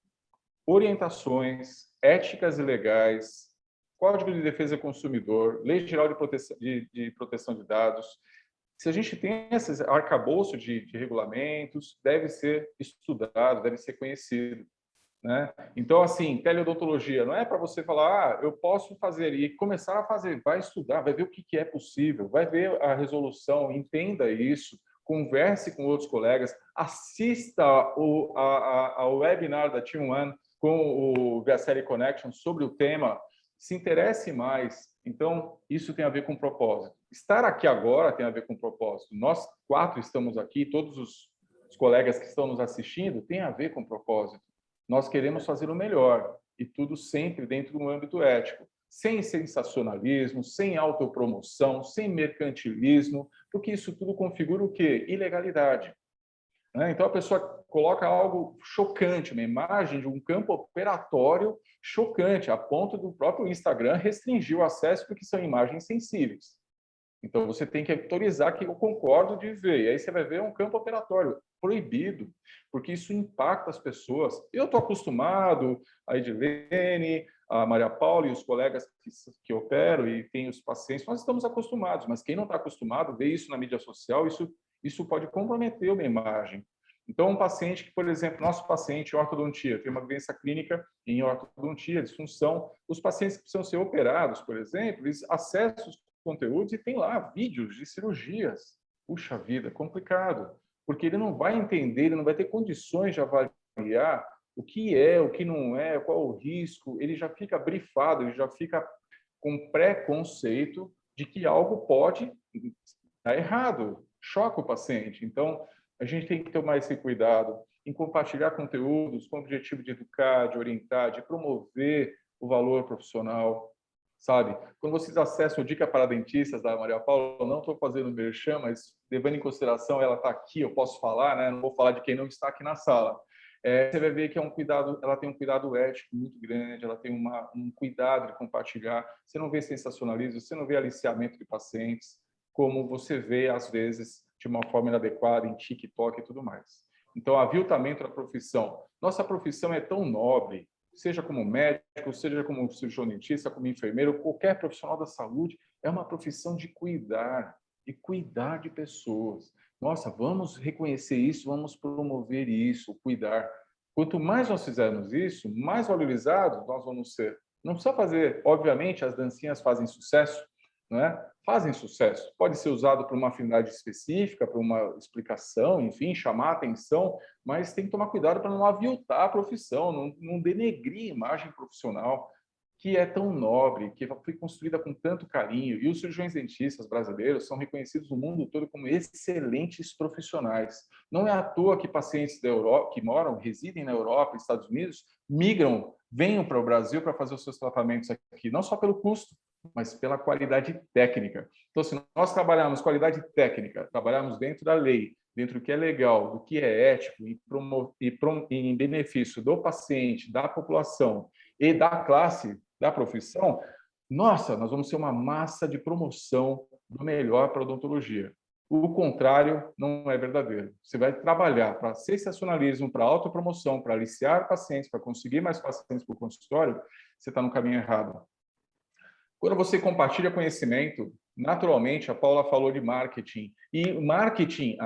Speaker 3: orientações éticas e legais, Código de Defesa do Consumidor, Lei Geral de Proteção de Dados, se a gente tem esse arcabouço de regulamentos, deve ser estudado, deve ser conhecido. Né? Então, assim, teleodontologia não é para você falar, eu posso fazer e começar a fazer, vai estudar, vai ver o que é possível, vai ver a resolução, entenda isso, converse com outros colegas, assista ao webinar da Team One com o Viacelli Connection sobre o tema, se interesse mais. Então, isso tem a ver com propósito. Estar aqui agora tem a ver com propósito. Nós 4 estamos aqui, todos os colegas que estão nos assistindo, tem a ver com propósito. Nós queremos fazer o melhor, e tudo sempre dentro do âmbito ético, sem sensacionalismo, sem autopromoção, sem mercantilismo, porque isso tudo configura o quê? Ilegalidade. Então, a pessoa coloca algo chocante, uma imagem de um campo operatório chocante, a ponto do próprio Instagram restringir o acesso porque são imagens sensíveis. Então, você tem que autorizar que eu concordo de ver. E aí você vai ver um campo operatório proibido, porque isso impacta as pessoas. Eu estou acostumado, a Edilene, a Maria Paula e os colegas que operam e tem os pacientes, nós estamos acostumados, mas quem não está acostumado, vê isso na mídia social, isso pode comprometer uma imagem. Então, um paciente que, por exemplo, nosso paciente em ortodontia, tem uma doença clínica em ortodontia, disfunção, os pacientes que precisam ser operados, por exemplo, eles acessam os conteúdos e tem lá vídeos de cirurgias. Puxa vida, complicado, porque ele não vai entender, ele não vai ter condições de avaliar o que é, o que não é, qual o risco, ele já fica brifado, ele já fica com preconceito de que algo pode dar errado, choca o paciente. Então, a gente tem que tomar esse cuidado em compartilhar conteúdos com o objetivo de educar, de orientar, de promover o valor profissional. sabe? Quando vocês acessam o Dica para Dentistas da Maria Paula, eu não estou fazendo merchan, mas levando em consideração, ela está aqui, eu posso falar, né? Não vou falar de quem não está aqui na sala. Você vai ver que é um cuidado, ela tem um cuidado ético muito grande, ela tem um cuidado de compartilhar. Você não vê sensacionalismo, você não vê aliciamento de pacientes, como você vê, às vezes, de uma forma inadequada em TikTok e tudo mais. Então, aviltamento da profissão. Nossa profissão é tão nobre, seja como médico, seja como cirurgião dentista, como enfermeiro, qualquer profissional da saúde, é uma profissão de cuidar de pessoas. Nossa, vamos reconhecer isso, vamos promover isso, cuidar. Quanto mais nós fizermos isso, mais valorizados nós vamos ser. Não precisa fazer, obviamente, as dancinhas fazem sucesso, né? Fazem sucesso. Pode ser usado para uma afinidade específica, para uma explicação, enfim, chamar a atenção, mas tem que tomar cuidado para não aviltar a profissão, não denegrir a imagem profissional, que é tão nobre, que foi construída com tanto carinho. E os cirurgiões dentistas brasileiros são reconhecidos no mundo todo como excelentes profissionais. Não é à toa que pacientes da Europa, que residem na Europa, Estados Unidos, migram, venham para o Brasil para fazer os seus tratamentos aqui, não só pelo custo, mas pela qualidade técnica. Então, se nós trabalharmos qualidade técnica, trabalharmos dentro da lei, dentro do que é legal, do que é ético, em benefício do paciente, da população e da classe, da profissão, nossa, nós vamos ser uma massa de promoção do melhor para a odontologia. O contrário não é verdadeiro. Você vai trabalhar para sensacionalismo, para autopromoção, para aliciar pacientes, para conseguir mais pacientes para o consultório, você está no caminho errado. Quando você compartilha conhecimento, naturalmente, a Paula falou de marketing. E o marketing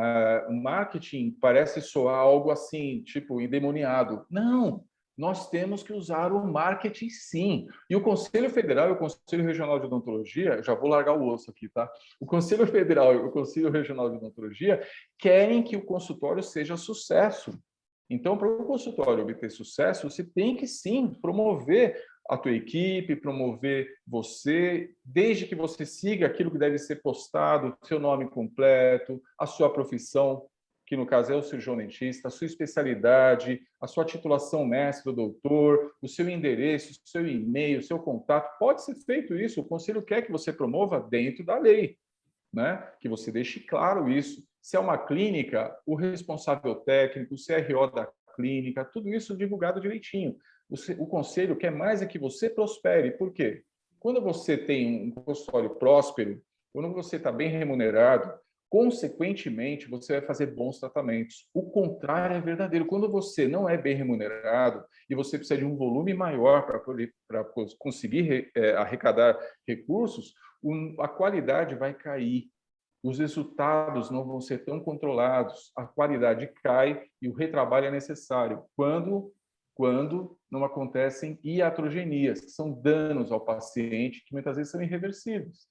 Speaker 3: parece soar algo assim, tipo, endemoniado. Não! Nós temos que usar o marketing, sim. E o Conselho Federal e o Conselho Regional de Odontologia, já vou largar o osso aqui, tá? O Conselho Federal e o Conselho Regional de Odontologia querem que o consultório seja sucesso. Então, para o consultório obter sucesso, você tem que, sim, promover a tua equipe, promover você, desde que você siga aquilo que deve ser postado, seu nome completo, a sua profissão, que no caso é o cirurgião dentista, a sua especialidade, a sua titulação mestre ou doutor, o seu endereço, o seu e-mail, o seu contato. Pode ser feito isso, o conselho quer que você promova dentro da lei, né? Que você deixe claro isso. Se é uma clínica, o responsável técnico, o CRO da clínica, tudo isso divulgado direitinho. O conselho quer mais é que você prospere. Por quê? Quando você tem um consultório próspero, quando você está bem remunerado, consequentemente, você vai fazer bons tratamentos. O contrário é verdadeiro. Quando você não é bem remunerado e você precisa de um volume maior para conseguir arrecadar recursos, a qualidade vai cair. Os resultados não vão ser tão controlados, a qualidade cai e o retrabalho é necessário. Quando não acontecem iatrogenias, que são danos ao paciente, que muitas vezes são irreversíveis.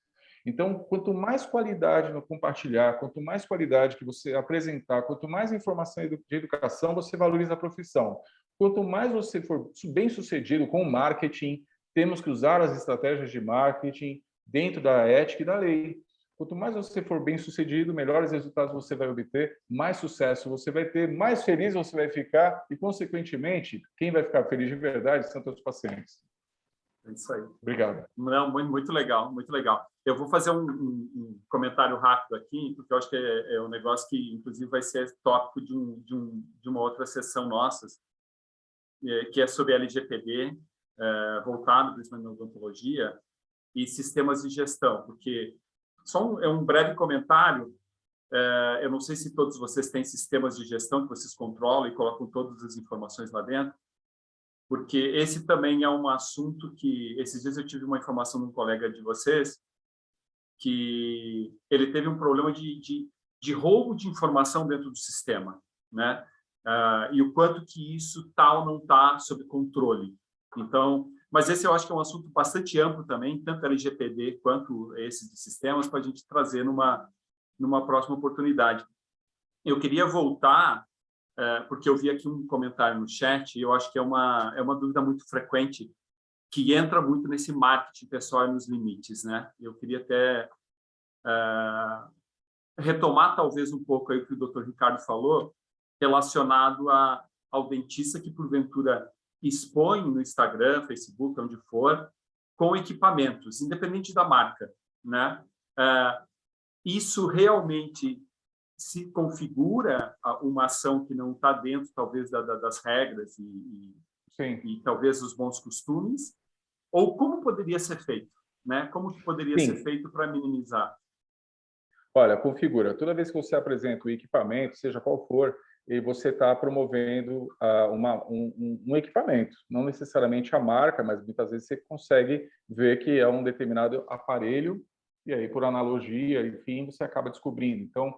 Speaker 3: Então, quanto mais qualidade no compartilhar, quanto mais qualidade que você apresentar, quanto mais informação de educação, você valoriza a profissão. Quanto mais você for bem-sucedido com o marketing, temos que usar as estratégias de marketing dentro da ética e da lei. Quanto mais você for bem-sucedido, melhores resultados você vai obter, mais sucesso você vai ter, mais feliz você vai ficar e, consequentemente, quem vai ficar feliz de verdade são todos os pacientes.
Speaker 1: É isso aí.
Speaker 3: Obrigado.
Speaker 1: Não, muito legal, muito legal. Eu vou fazer um comentário rápido aqui, porque eu acho que é um negócio que, inclusive, vai ser tópico de uma outra sessão nossa, que é sobre LGPD, voltado principalmente na odontologia, e sistemas de gestão, porque só um breve comentário. Eu não sei se todos vocês têm sistemas de gestão que vocês controlam e colocam todas as informações lá dentro, porque esse também é um assunto que, esses dias eu tive uma informação de um colega de vocês, que ele teve um problema de roubo de informação dentro do sistema, né? E o quanto que isso tá ou não está sob controle. Então, mas esse eu acho que é um assunto bastante amplo também, tanto LGPD quanto esses de sistemas, para a gente trazer numa próxima oportunidade. Eu queria voltar, porque eu vi aqui um comentário no chat, e eu acho que é uma dúvida muito frequente, que entra muito nesse marketing pessoal e nos limites, né? Eu queria até retomar talvez um pouco aí o que o Dr. Ricardo falou, relacionado ao dentista que, porventura, expõe no Instagram, Facebook, onde for, com equipamentos, independente da marca, né? Isso realmente se configura uma ação que não está dentro, talvez, das regras e talvez os bons costumes, ou como poderia ser feito, né? Como que poderia ser feito para minimizar?
Speaker 3: Olha, configura. Toda vez que você apresenta o equipamento, seja qual for, e você está promovendo um equipamento, não necessariamente a marca, mas muitas vezes você consegue ver que é um determinado aparelho, e aí, por analogia, enfim, você acaba descobrindo. Então,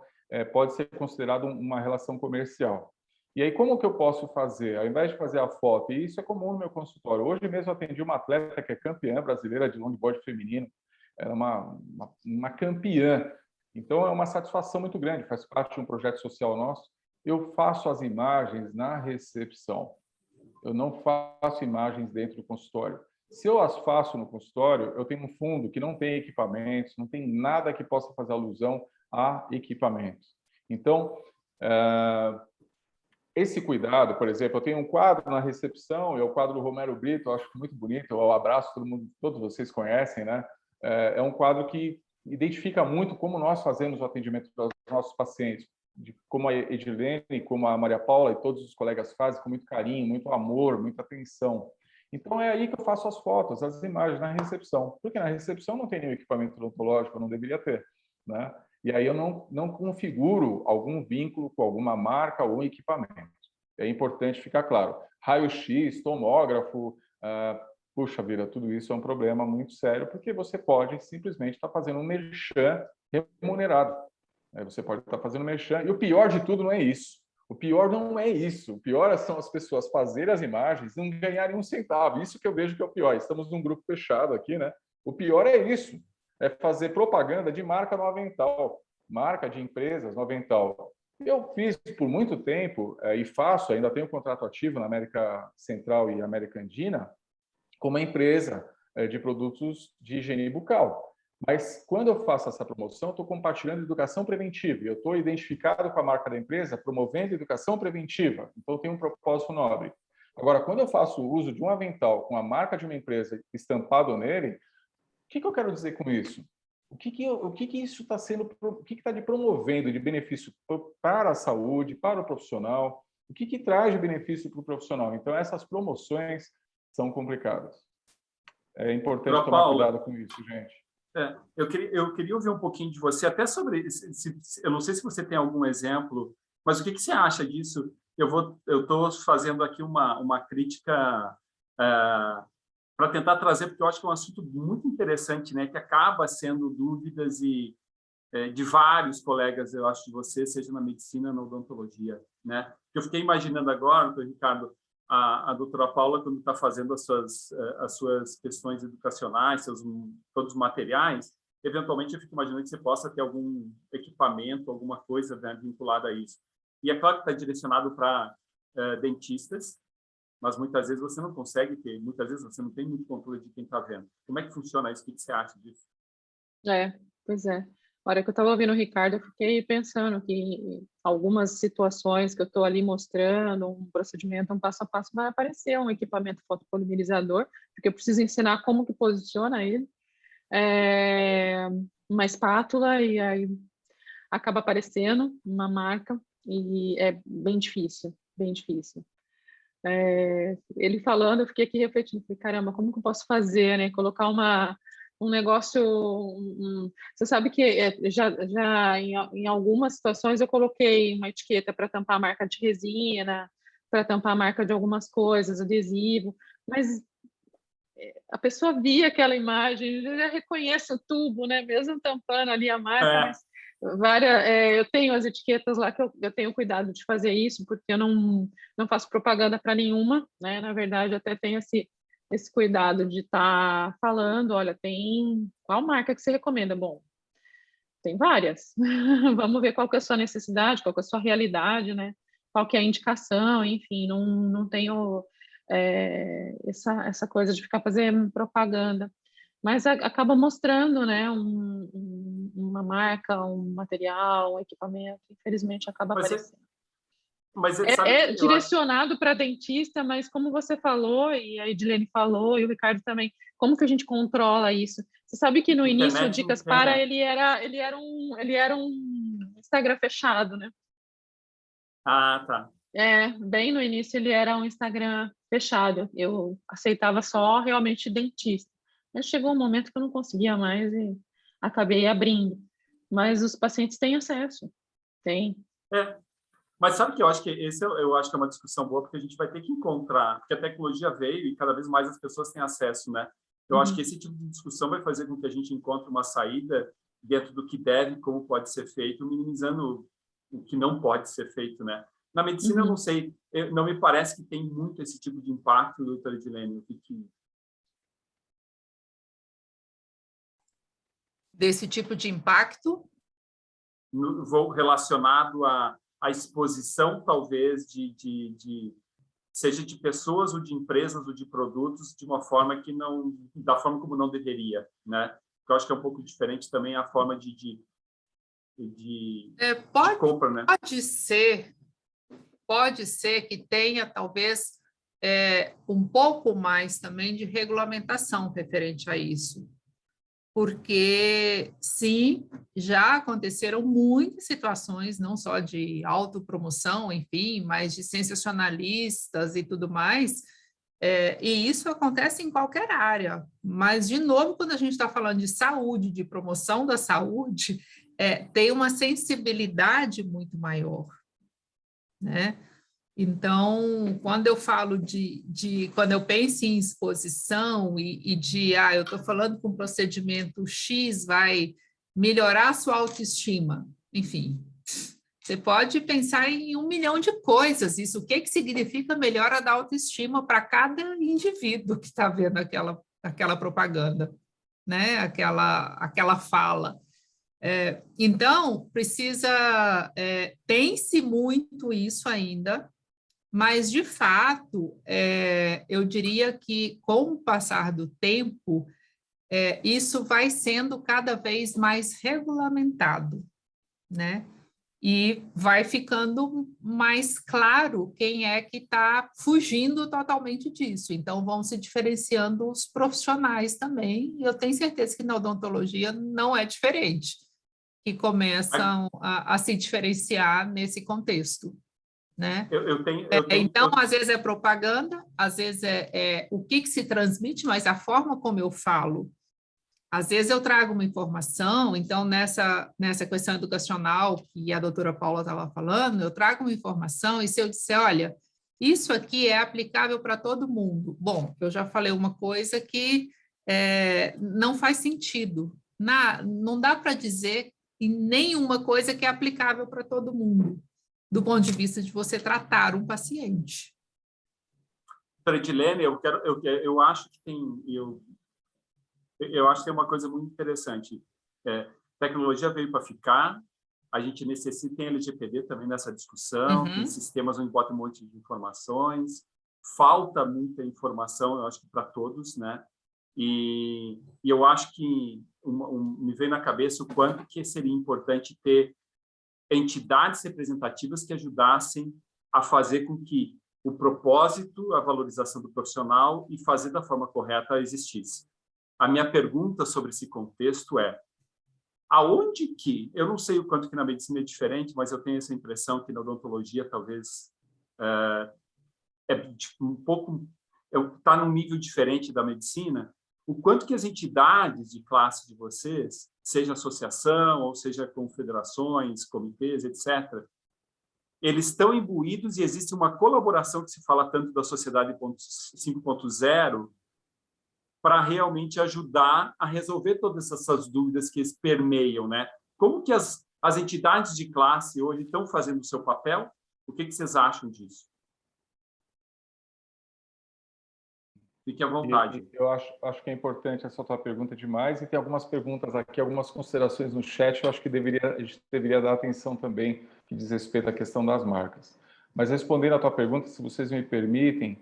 Speaker 3: pode ser considerado uma relação comercial. E aí, como que eu posso fazer? Ao invés de fazer a foto, e isso é comum no meu consultório. Hoje mesmo eu atendi uma atleta que é campeã brasileira de longboard feminino, era uma campeã. Então, é uma satisfação muito grande, faz parte de um projeto social nosso. Eu faço as imagens na recepção. Eu não faço imagens dentro do consultório. Se eu as faço no consultório, eu tenho um fundo que não tem equipamentos, não tem nada que possa fazer alusão a equipamentos. Então, esse cuidado, por exemplo, eu tenho um quadro na recepção, é o quadro do Romero Brito, eu acho muito bonito, eu abraço todo mundo, todos vocês conhecem, né? É um quadro que identifica muito como nós fazemos o atendimento dos nossos pacientes, como a Edilene, como a Maria Paula e todos os colegas fazem, com muito carinho, muito amor, muita atenção. Então, é aí que eu faço as fotos, as imagens na recepção, porque na recepção não tem nenhum equipamento odontológico, não deveria ter, né? E aí eu não configuro algum vínculo com alguma marca ou equipamento. É importante ficar claro. Raio-X, tomógrafo, puxa vida, tudo isso é um problema muito sério, porque você pode simplesmente estar fazendo um merchan remunerado. Você pode estar fazendo merchan, e o pior de tudo não é isso. O pior não é isso. O pior são as pessoas fazerem as imagens e não ganharem um centavo. Isso que eu vejo que é o pior. Estamos num grupo fechado aqui, né? O pior é isso. É fazer propaganda de marca no avental, marca de empresas no avental. Eu fiz por muito tempo, e faço, ainda tenho um contrato ativo na América Central e América Andina, com uma empresa de produtos de higiene bucal. Mas quando eu faço essa promoção, estou compartilhando educação preventiva. Eu estou identificado com a marca da empresa, promovendo educação preventiva. Então, tem um propósito nobre. Agora, quando eu faço uso de um avental com a marca de uma empresa estampado nele, o que eu quero dizer com isso? O que isso está sendo, o que está de promovendo de benefício para a saúde, para o profissional? O que traz de benefício para o profissional? Então, essas promoções são complicadas. É importante tomar cuidado com isso, gente.
Speaker 1: Eu queria ouvir um pouquinho de você, até sobre... eu não sei se você tem algum exemplo, mas o que você acha disso? Eu estou fazendo aqui uma crítica para tentar trazer, porque eu acho que é um assunto muito interessante, né, que acaba sendo dúvidas de vários colegas, eu acho, de você, seja na medicina ou na odontologia, né? Eu fiquei imaginando agora, Ricardo, a doutora Paula, quando está fazendo as suas questões educacionais, todos os materiais, eventualmente eu fico imaginando que você possa ter algum equipamento, alguma coisa, né, vinculada a isso. E é claro que está direcionado para dentistas, mas muitas vezes você não consegue ter, muitas vezes você não tem muito controle de quem está vendo. Como é que funciona isso? O que você acha disso?
Speaker 2: Pois é. Na hora que eu estava ouvindo o Ricardo, eu fiquei pensando que algumas situações que eu estou ali mostrando, um procedimento, um passo a passo, vai aparecer um equipamento fotopolimerizador, porque eu preciso ensinar como que posiciona ele, uma espátula, e aí acaba aparecendo uma marca, e é bem difícil, bem difícil. Ele falando, eu fiquei aqui refletindo, falei, caramba, como que eu posso fazer, né? Colocar um negócio... Você sabe que já em algumas situações eu coloquei uma etiqueta para tampar a marca de resina, para tampar a marca de algumas coisas, adesivo, mas a pessoa via aquela imagem, já reconhece o tubo, né? Mesmo tampando ali a marca, mas eu tenho as etiquetas lá que eu tenho cuidado de fazer isso, porque eu não faço propaganda para nenhuma, né? Na verdade, eu até tenho esse cuidado de estar falando, olha, qual marca que você recomenda? Bom, tem várias. Vamos ver qual que é a sua necessidade, qual que é a sua realidade, né? Qual que é a indicação, enfim, não tenho essa coisa de ficar fazendo propaganda. Mas acaba mostrando, né, uma marca, um material, um equipamento, infelizmente acaba aparecendo.
Speaker 1: Mas sabe
Speaker 2: É
Speaker 1: que eu acho
Speaker 2: direcionado para dentista, mas como você falou, e a Edilene falou, e o Ricardo também, como que a gente controla isso? Você sabe que no
Speaker 1: que a
Speaker 2: início o
Speaker 1: internet não
Speaker 2: Dicas
Speaker 1: tem,
Speaker 2: Para,
Speaker 1: né?
Speaker 2: ele era um Instagram fechado, né?
Speaker 1: Ah, tá.
Speaker 2: Bem no início ele era um Instagram fechado. Eu aceitava só realmente dentista. Mas chegou um momento que eu não conseguia mais e acabei abrindo. Mas os pacientes têm acesso, tem.
Speaker 1: É. Mas sabe que eu acho que eu acho que é uma discussão boa, porque a gente vai ter que encontrar, porque a tecnologia veio e cada vez mais as pessoas têm acesso, né? Eu acho que esse tipo de discussão vai fazer com que a gente encontre uma saída dentro do que deve, como pode ser feito, minimizando o que não pode ser feito, né? Na medicina, eu não
Speaker 2: Uhum.
Speaker 1: sei, não me parece que tem muito esse tipo de impacto, doutora Edilene,
Speaker 4: Desse tipo de impacto.
Speaker 1: vou relacionado à exposição, talvez, seja de pessoas ou de empresas ou de produtos, de uma forma que não, da forma como não deveria, né? Eu acho que é um pouco diferente também a forma de compra, né?
Speaker 4: Pode ser que tenha, talvez, um pouco mais também de regulamentação referente a isso. Porque, sim, já aconteceram muitas situações, não só de autopromoção, enfim, mas de sensacionalistas e tudo mais, e isso acontece em qualquer área. Mas, de novo, quando a gente está falando de saúde, de promoção da saúde, tem uma sensibilidade muito maior, né? Então, quando eu falo quando eu penso em exposição eu estou falando que um procedimento X vai melhorar a sua autoestima, enfim, você pode pensar em 1 milhão de coisas. Isso, o que significa melhora da autoestima para cada indivíduo que está vendo aquela propaganda, né? Aquela fala. Então, tem-se muito isso ainda, mas, de fato, eu diria que, com o passar do tempo, isso vai sendo cada vez mais regulamentado, né? E vai ficando mais claro quem é que está fugindo totalmente disso. Então, vão se diferenciando os profissionais também, e eu tenho certeza que na odontologia não é diferente, que começam a se diferenciar nesse contexto, né? Então, às vezes é propaganda, às vezes é o que se transmite, mas a forma como eu falo. Às vezes eu trago uma informação, então nessa questão educacional que a doutora Paula estava falando, eu trago uma informação e se eu disser, olha, isso aqui é aplicável para todo mundo. Bom, eu já falei uma coisa que não faz sentido. Não dá para dizer em nenhuma coisa que é aplicável para todo mundo, do ponto de vista de você tratar um paciente.
Speaker 1: Edilene, eu acho que eu acho que tem uma coisa muito interessante. Tecnologia veio para ficar, a gente necessita, tem LGPD também nessa discussão, tem sistemas onde bota um monte de informações, falta muita informação, eu acho que para todos, né? E eu acho que me veio na cabeça o quanto que seria importante ter entidades representativas que ajudassem a fazer com que o propósito, a valorização do profissional e fazer da forma correta existisse. A minha pergunta sobre esse contexto é: aonde que, eu não sei o quanto que na medicina é diferente, mas eu tenho essa impressão que na odontologia talvez um pouco, está num nível diferente da medicina, o quanto que as entidades de classe de vocês, seja associação ou seja confederações, comitês, etc., eles estão imbuídos e existe uma colaboração que se fala tanto da sociedade 5.0 para realmente ajudar a resolver todas essas dúvidas que permeiam, né? Como que as entidades de classe hoje estão fazendo o seu papel? O que vocês acham disso? Fique à vontade.
Speaker 3: Eu acho que é importante essa tua pergunta demais, e tem algumas perguntas aqui, algumas considerações no chat, eu acho que a gente deveria dar atenção também, que diz respeito à questão das marcas. Mas respondendo à tua pergunta, se vocês me permitem,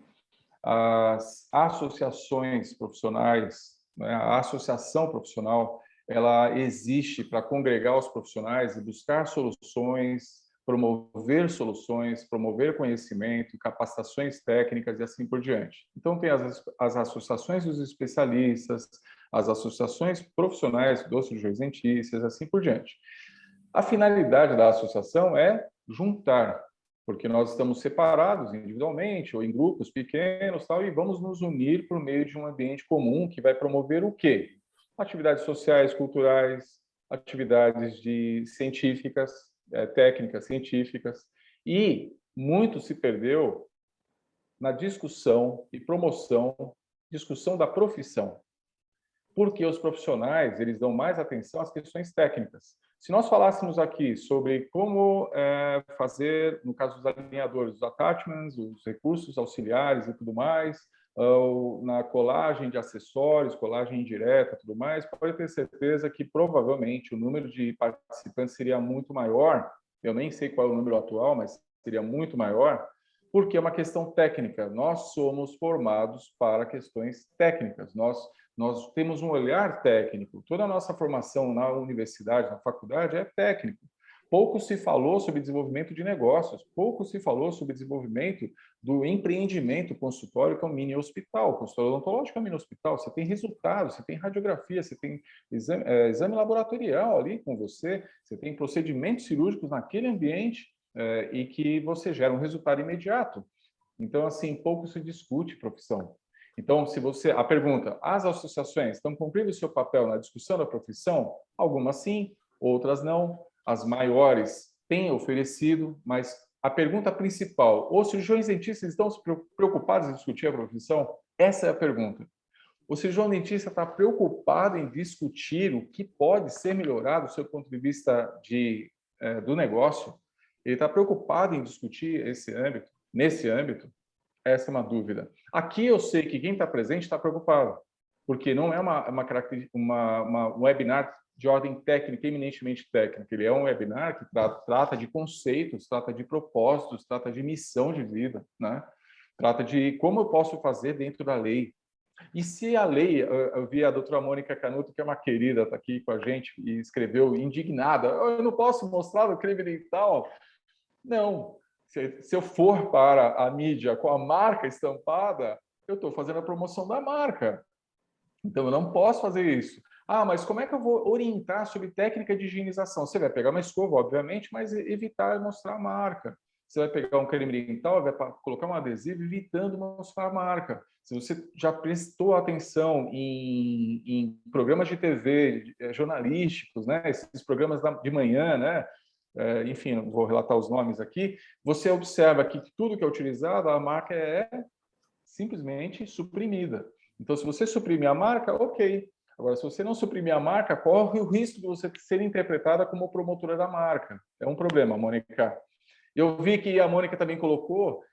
Speaker 3: as associações profissionais, né, a associação profissional, ela existe para congregar os profissionais e buscar soluções promover soluções, promover conhecimento, capacitações técnicas e assim por diante. Então, tem as associações dos especialistas, as associações profissionais dos cirurgiões dentistas, assim por diante. A finalidade da associação é juntar, porque nós estamos separados individualmente ou em grupos pequenos, tal, e vamos nos unir por meio de um ambiente comum que vai promover o quê? Atividades sociais, culturais, atividades científicas, técnicas científicas, e muito se perdeu na discussão e promoção, discussão da profissão, porque os profissionais eles dão mais atenção às questões técnicas. Se nós falássemos aqui sobre como fazer, no caso dos alinhadores, os attachments, os recursos auxiliares e tudo mais, na colagem de acessórios, colagem indireta e tudo mais, pode ter certeza que provavelmente o número de participantes seria muito maior. Eu nem sei qual é o número atual, mas seria muito maior, porque é uma questão técnica. Nós somos formados para questões técnicas. Nós temos um olhar técnico. Toda a nossa formação na universidade, na faculdade, é técnico. Pouco se falou sobre desenvolvimento de negócios, pouco se falou sobre desenvolvimento do empreendimento consultório, que é um mini hospital. O consultório odontológico é um mini hospital. Você tem resultados, você tem radiografia, você tem exame laboratorial ali com você, você tem procedimentos cirúrgicos naquele ambiente e que você gera um resultado imediato. Então, assim, pouco se discute profissão. Então, a pergunta, as associações estão cumprindo o seu papel na discussão da profissão? Algumas sim, outras não. As maiores têm oferecido, mas a pergunta principal, os cirurgiões dentistas estão preocupados em discutir a profissão? Essa é a pergunta. O cirurgião dentista está preocupado em discutir o que pode ser melhorado do seu ponto de vista do negócio? Ele está preocupado em discutir nesse âmbito? Essa é uma dúvida. Aqui eu sei que quem está presente está preocupado, porque não é um webinar de ordem técnica, eminentemente técnica. Ele é um webinar que trata de conceitos, trata de propósitos, trata de missão de vida, né? Trata de como eu posso fazer dentro da lei. E se a lei, eu vi a doutora Mônica Canuto, que é uma querida, está aqui com a gente, e escreveu indignada, eu não posso mostrar o crime dental? Não. Se eu for para a mídia com a marca estampada, eu estou fazendo a promoção da marca. Então, eu não posso fazer isso. Ah, mas como é que eu vou orientar sobre técnica de higienização? Você vai pegar uma escova, obviamente, mas evitar mostrar a marca. Você vai pegar um creme dental, vai colocar um adesivo evitando mostrar a marca. Se você já prestou atenção em programas de TV, jornalísticos, né? Esses programas de manhã, né? Enfim, não vou relatar os nomes aqui, você observa que tudo que é utilizado, a marca é simplesmente suprimida. Então, se você suprimir a marca, ok. Agora, se você não suprimir a marca, corre o risco de você ser interpretada como promotora da marca. É um problema, Mônica. Eu vi que a Mônica também colocou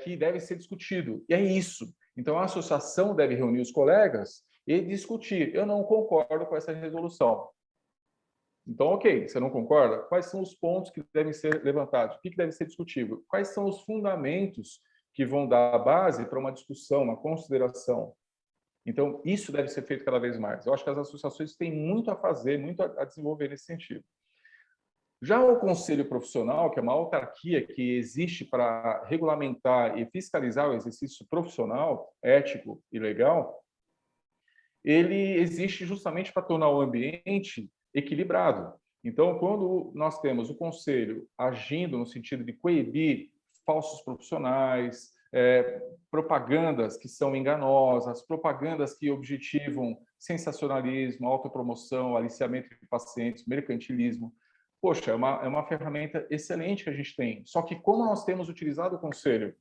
Speaker 3: que deve ser discutido. E é isso. Então, a associação deve reunir os colegas e discutir. Eu não concordo com essa resolução. Então, ok, você não concorda? Quais são os pontos que devem ser levantados? O que deve ser discutido? Quais são os fundamentos que vão dar a base para uma discussão, uma consideração? Então, isso deve ser feito cada vez mais. Eu acho que as associações têm muito a fazer, muito a desenvolver nesse sentido. Já o Conselho Profissional, que é uma autarquia que existe para regulamentar e fiscalizar o exercício profissional, ético e legal, ele existe justamente para tornar o ambiente equilibrado. Então, quando nós temos o Conselho agindo no sentido de coibir falsos profissionais, propagandas que são enganosas, propagandas que objetivam sensacionalismo, autopromoção, aliciamento de pacientes, mercantilismo, poxa, é uma ferramenta excelente que a gente tem. Só que como nós temos utilizado o Conselho?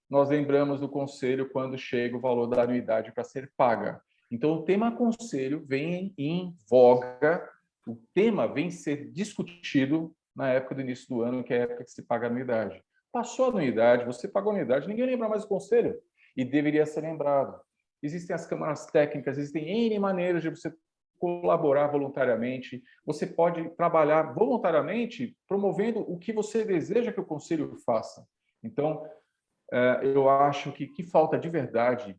Speaker 3: Nós lembramos do Conselho quando chega o valor da anuidade para ser paga. Então, o tema Conselho vem em voga, o tema vem ser discutido na época do início do ano, que é a época que se paga a anuidade. Passou a anuidade, você pagou a anuidade, ninguém lembra mais do Conselho. E deveria ser lembrado. Existem as câmaras técnicas, existem N maneiras de você colaborar voluntariamente. Você pode trabalhar voluntariamente promovendo o que você deseja que o Conselho faça. Então, eu acho que falta de verdade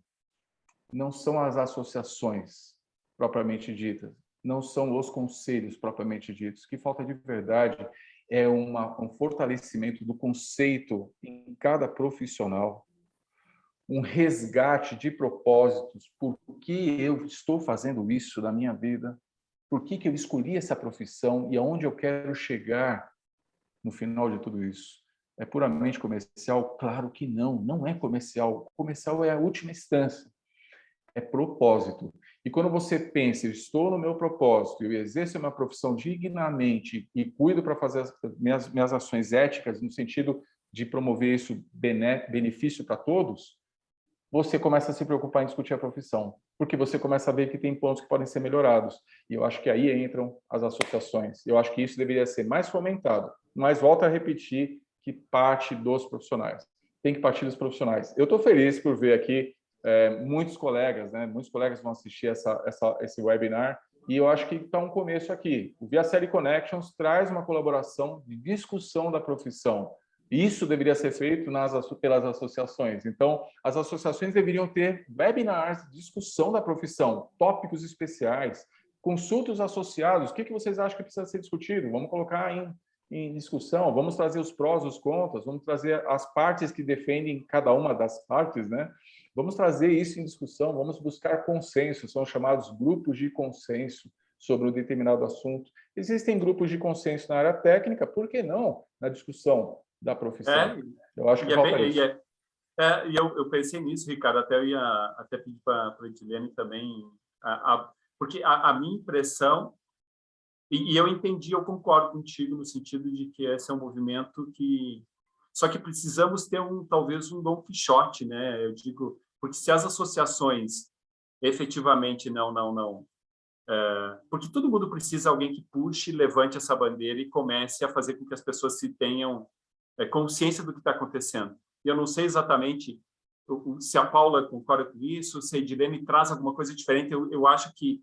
Speaker 3: não são as associações propriamente ditas, não são os conselhos propriamente ditos. O que falta de verdade é um fortalecimento do conceito em cada profissional, um resgate de propósitos. Por que eu estou fazendo isso na minha vida? Por que eu escolhi essa profissão e aonde eu quero chegar no final de tudo isso? É puramente comercial? Claro que não, não é comercial. Comercial é a última instância, é propósito. E quando você pensa, eu estou no meu propósito, eu exerço a minha profissão dignamente e cuido para fazer as minhas ações éticas, no sentido de promover isso benefício para todos, você começa a se preocupar em discutir a profissão, porque você começa a ver que tem pontos que podem ser melhorados. E eu acho que aí entram as associações. Eu acho que isso deveria ser mais fomentado, mas volto a repetir que parte dos profissionais. Tem que partir dos profissionais. Eu estou feliz por ver aqui muitos colegas, né? Muitos colegas vão assistir esse webinar, e eu acho que está um começo aqui. O ViaCelli Connections traz uma colaboração de discussão da profissão. Isso deveria ser feito pelas associações. Então, as associações deveriam ter webinars de discussão da profissão, tópicos especiais, consulta os associados. O que vocês acham que precisa ser discutido? Vamos colocar em discussão, vamos trazer os prós, os contras, vamos trazer as partes que defendem cada uma das partes, né? Vamos trazer isso em discussão, vamos buscar consenso, são chamados grupos de consenso sobre um determinado assunto. Existem grupos de consenso na área técnica, por que não na discussão da profissão? Eu acho que falta isso.
Speaker 1: E eu pensei nisso, Ricardo, até eu ia até pedir para a Edilene também, porque a minha impressão, e eu entendi, eu concordo contigo no sentido de que esse é um movimento que... Só que precisamos ter talvez um Dom Quixote, né? Eu digo, porque se as associações efetivamente porque todo mundo precisa de alguém que puxe, levante essa bandeira e comece a fazer com que as pessoas se tenham consciência do que está acontecendo. E eu não sei exatamente se a Paula concorda com isso, se a Edilene traz alguma coisa diferente. Eu acho que,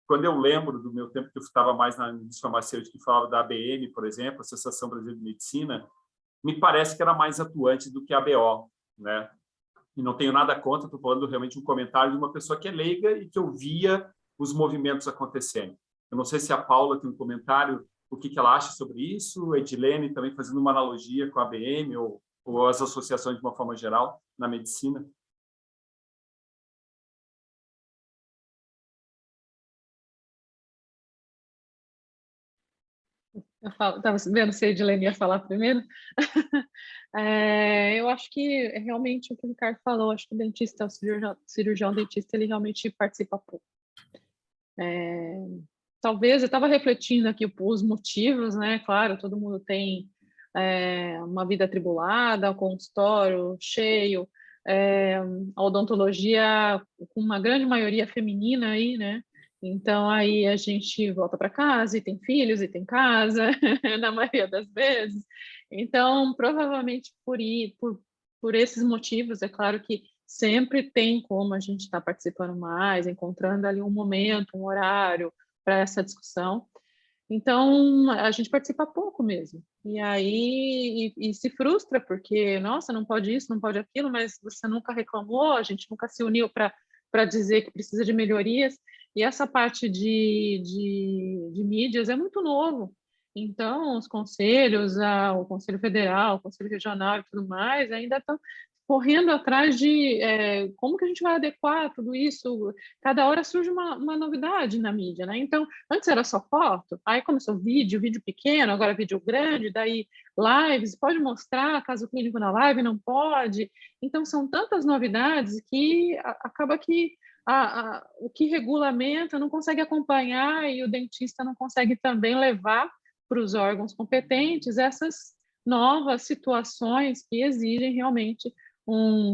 Speaker 1: quando eu lembro do meu tempo que eu estava mais na indústria farmacêutica, que falava da ABM, por exemplo, Associação Brasileira de Medicina, me parece que era mais atuante do que a ABO, né? E não tenho nada contra, estou falando realmente um comentário de uma pessoa que é leiga e que eu via os movimentos acontecendo. Eu não sei se a Paula tem um comentário, o que ela acha sobre isso, a Edilene também fazendo uma analogia com a ABM ou as associações de uma forma geral na medicina.
Speaker 2: Estava vendo se a Edilene ia falar primeiro. Eu acho que é realmente o que o Ricardo falou, acho que o dentista, o cirurgião dentista, ele realmente participa pouco. Talvez, eu estava refletindo aqui os motivos, né? Claro, todo mundo tem uma vida atribulada, o consultório cheio, a odontologia com uma grande maioria feminina aí, né? Então, aí a gente volta para casa e tem filhos e tem casa, na maioria das vezes. Então, provavelmente por esses motivos, é claro que sempre tem como a gente estar participando mais, encontrando ali um momento, um horário para essa discussão. Então, a gente participa pouco mesmo. E aí, e se frustra, porque, nossa, não pode isso, não pode aquilo, mas você nunca reclamou, a gente nunca se uniu para dizer que precisa de melhorias. E essa parte de mídias é muito novo. Então, os conselhos, o Conselho Federal, o Conselho Regional e tudo mais, ainda estão correndo atrás de como que a gente vai adequar tudo isso. Cada hora surge uma novidade na mídia, né? Então, antes era só foto, aí começou vídeo pequeno, agora vídeo grande, daí lives, pode mostrar caso clínico na live, não pode. Então, são tantas novidades que acaba que o que regulamenta não consegue acompanhar e o dentista não consegue também levar para os órgãos competentes essas novas situações que exigem realmente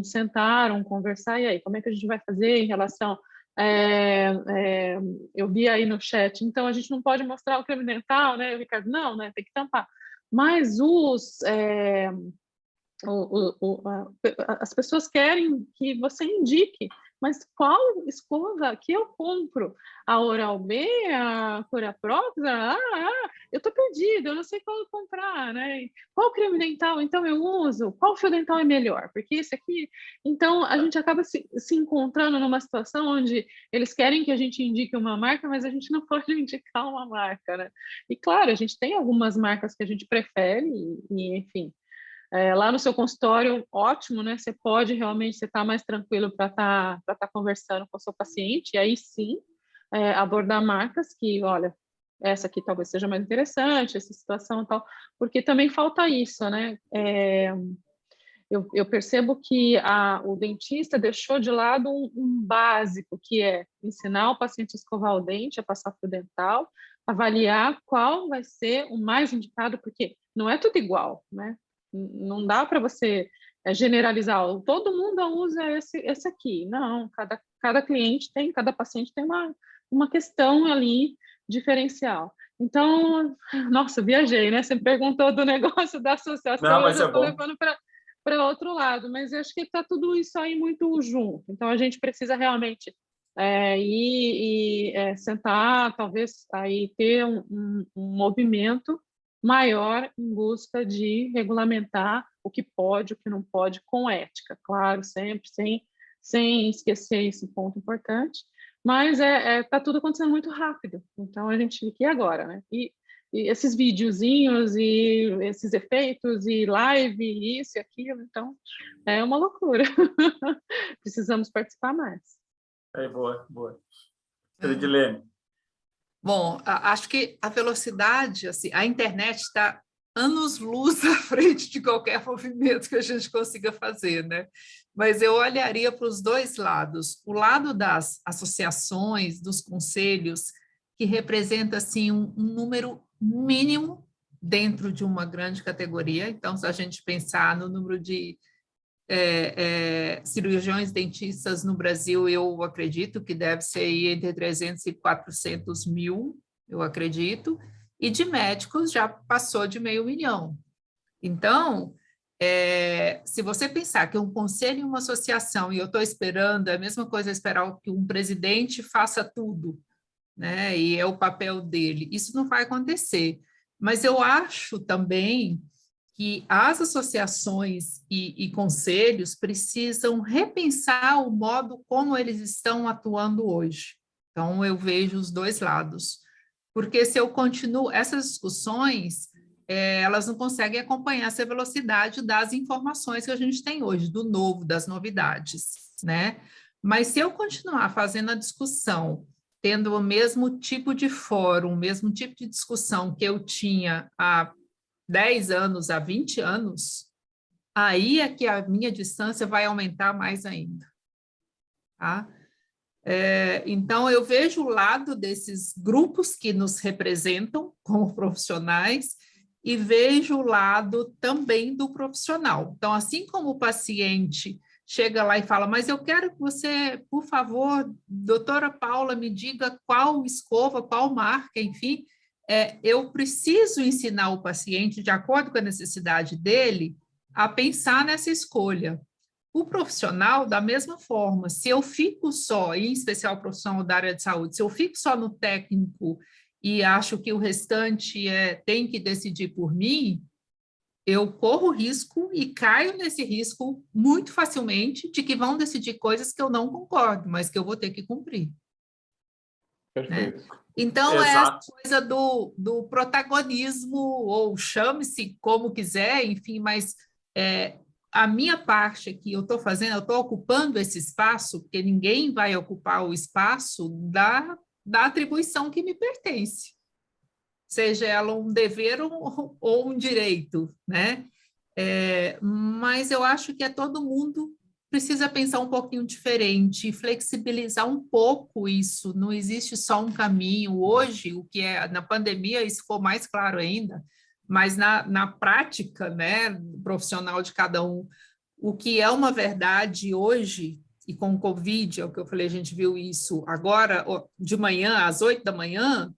Speaker 2: sentar, conversar, e aí, como é que a gente vai fazer em relação... eu vi aí no chat, então a gente não pode mostrar o creme dental, né, Ricardo? Não, né, tem que tampar. Mas as pessoas querem que você indique mas qual escova que eu compro? A Oral-B, a Curaprox? Eu estou perdida, eu não sei qual comprar, né? Qual creme dental, então, eu uso? Qual fio dental é melhor? Porque esse aqui... Então, a gente acaba se encontrando numa situação onde eles querem que a gente indique uma marca, mas a gente não pode indicar uma marca, né? E, claro, a gente tem algumas marcas que a gente prefere, enfim... lá no seu consultório, ótimo, né? Você pode realmente, você tá mais tranquilo para tá conversando com o seu paciente, e aí sim, abordar marcas que, olha, essa aqui talvez seja mais interessante, essa situação e tal, porque também falta isso, né? Eu percebo que o dentista deixou de lado um básico, que é ensinar o paciente a escovar o dente, a passar fio dental, avaliar qual vai ser o mais indicado, porque não é tudo igual, né? Não dá para você generalizar, todo mundo usa esse aqui. Não, cada cliente tem, cada paciente tem uma questão ali diferencial. Então, nossa, viajei, né? Você me perguntou do negócio da associação,
Speaker 1: Não,
Speaker 2: eu
Speaker 1: mas
Speaker 2: já
Speaker 1: é
Speaker 2: estou
Speaker 1: bom.
Speaker 2: levando para outro lado, mas eu acho que está tudo isso aí muito junto. Então, a gente precisa realmente ir sentar, talvez aí ter um movimento maior em busca de regulamentar o que pode, o que não pode, com ética, claro, sempre, sem esquecer esse ponto importante, mas tá tudo acontecendo muito rápido, então a gente fica, e agora, né? E esses videozinhos, e esses efeitos, e live, e isso e aquilo, então é uma loucura. Precisamos participar mais.
Speaker 1: Boa, boa. Edilene.
Speaker 4: Bom, acho que a velocidade, assim, a internet está anos-luz à frente de qualquer movimento que a gente consiga fazer, né? Mas eu olharia para os dois lados. O lado das associações, dos conselhos, que representa, assim, um número mínimo dentro de uma grande categoria. Então, se a gente pensar no número de cirurgiões dentistas no Brasil, eu acredito que deve ser aí entre 300 e 400 mil, eu acredito, e de médicos já passou de 500 mil. Então, se você pensar que um conselho e uma associação, e eu estou esperando, é a mesma coisa esperar que um presidente faça tudo, né? E é o papel dele, isso não vai acontecer. Mas eu acho também que as associações e conselhos precisam repensar o modo como eles estão atuando hoje. Então, eu vejo os dois lados. Porque se eu continuo, essas discussões, elas não conseguem acompanhar essa velocidade das informações que a gente tem hoje, do novo, das novidades, né? Mas se eu continuar fazendo a discussão, tendo o mesmo tipo de fórum, o mesmo tipo de discussão que eu tinha há 10 anos, há 20 anos, aí é que a minha distância vai aumentar mais ainda. Tá? Então, eu vejo o lado desses grupos que nos representam como profissionais e vejo o lado também do profissional. Então, assim como o paciente chega lá e fala, mas eu quero que você, por favor, doutora Paula, me diga qual escova, qual marca, enfim, eu preciso ensinar o paciente, de acordo com a necessidade dele, a pensar nessa escolha. O profissional, da mesma forma, se eu fico só, em especial o profissional da área de saúde, se eu fico só no técnico e acho que o restante tem que decidir por mim, eu corro risco e caio nesse risco muito facilmente de que vão decidir coisas que eu não concordo, mas que eu vou ter que cumprir.
Speaker 3: Perfeito.
Speaker 4: Né? Então,
Speaker 1: Exato.
Speaker 4: essa coisa do protagonismo, ou chame-se como quiser, enfim, mas a minha parte aqui, eu estou ocupando esse espaço, porque ninguém vai ocupar o espaço da atribuição que me pertence, seja ela um dever ou um direito, né? Mas eu acho que todo mundo precisa pensar um pouquinho diferente, flexibilizar um pouco isso, não existe só um caminho. Hoje, o que na pandemia, isso ficou mais claro ainda, mas na prática, né, profissional de cada um, o que é uma verdade hoje, e com o Covid, é o que eu falei, a gente viu isso agora, de manhã, às 8 da manhã,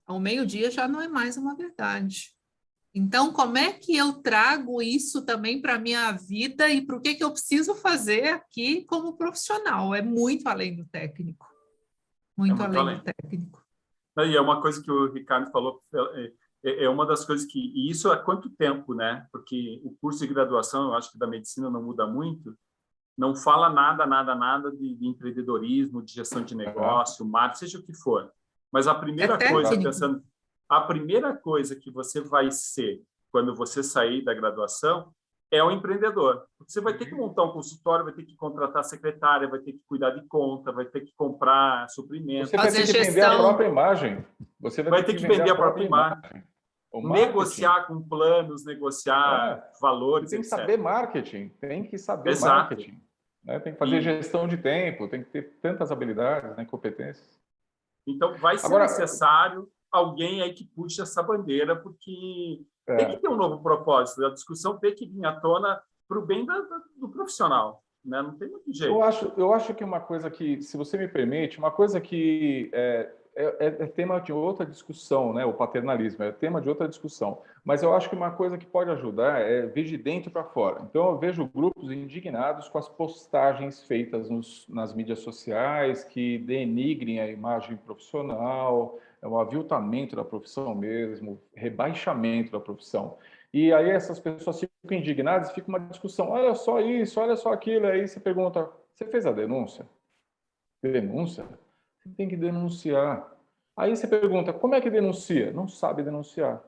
Speaker 4: ao meio-dia já não é mais uma verdade. Então, como é que eu trago isso também para a minha vida e para o que eu preciso fazer aqui como profissional? É muito além do técnico.
Speaker 1: É
Speaker 4: Muito
Speaker 1: muito
Speaker 4: além do
Speaker 1: além.
Speaker 4: técnico.
Speaker 1: E é uma coisa que o Ricardo falou, é uma das coisas que... E isso há quanto tempo, né? Porque o curso de graduação, eu acho que da medicina não muda muito, não fala nada de empreendedorismo, de gestão de negócio, marketing, seja o que for. Mas a primeira coisa,
Speaker 4: técnico.
Speaker 1: pensando... A primeira coisa que você vai ser quando você sair da graduação é o empreendedor. Você vai ter que montar um consultório, vai ter que contratar secretária, vai ter que cuidar de conta, vai ter que comprar suprimentos.
Speaker 3: Você vai ter que vender a própria imagem. Você
Speaker 1: vai ter que vender a própria imagem. Negociar com planos, negociar valores,
Speaker 3: tem que
Speaker 1: etc.
Speaker 3: saber marketing, tem que saber
Speaker 1: Exato.
Speaker 3: marketing. Né? Tem que fazer gestão de tempo, tem que ter tantas habilidades, né, competências.
Speaker 1: Então, vai ser necessário alguém aí que puxe essa bandeira, porque tem que ter um novo propósito. A discussão tem que vir à tona para o bem do profissional. Né? Não tem muito jeito.
Speaker 3: Eu acho que uma coisa que, se você me permite, uma coisa que é tema de outra discussão, né? O paternalismo é tema de outra discussão. Mas eu acho que uma coisa que pode ajudar é ver de dentro para fora. Então, eu vejo grupos indignados com as postagens feitas nas mídias sociais que denigrem a imagem profissional, é um aviltamento da profissão mesmo, rebaixamento da profissão. E aí essas pessoas ficam indignadas e fica uma discussão. Olha só isso, olha só aquilo. Aí você pergunta, você fez a denúncia? Denúncia? Você tem que denunciar. Aí você pergunta, como é que denuncia? Não sabe denunciar.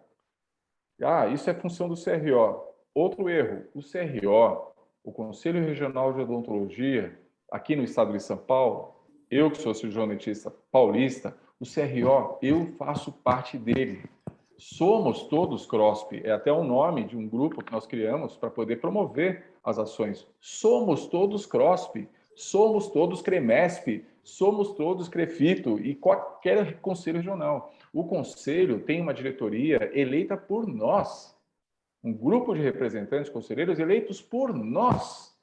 Speaker 3: Isso é função do CRO. Outro erro, o CRO, o Conselho Regional de Odontologia, aqui no estado de São Paulo, eu que sou cirurgião dentista paulista, o CRO, eu faço parte dele. Somos todos CROSP, é até o nome de um grupo que nós criamos para poder promover as ações. Somos todos CROSP, somos todos CREMESP, somos todos CREFITO e qualquer conselho regional. O conselho tem uma diretoria eleita por nós, um grupo de representantes conselheiros eleitos por nós.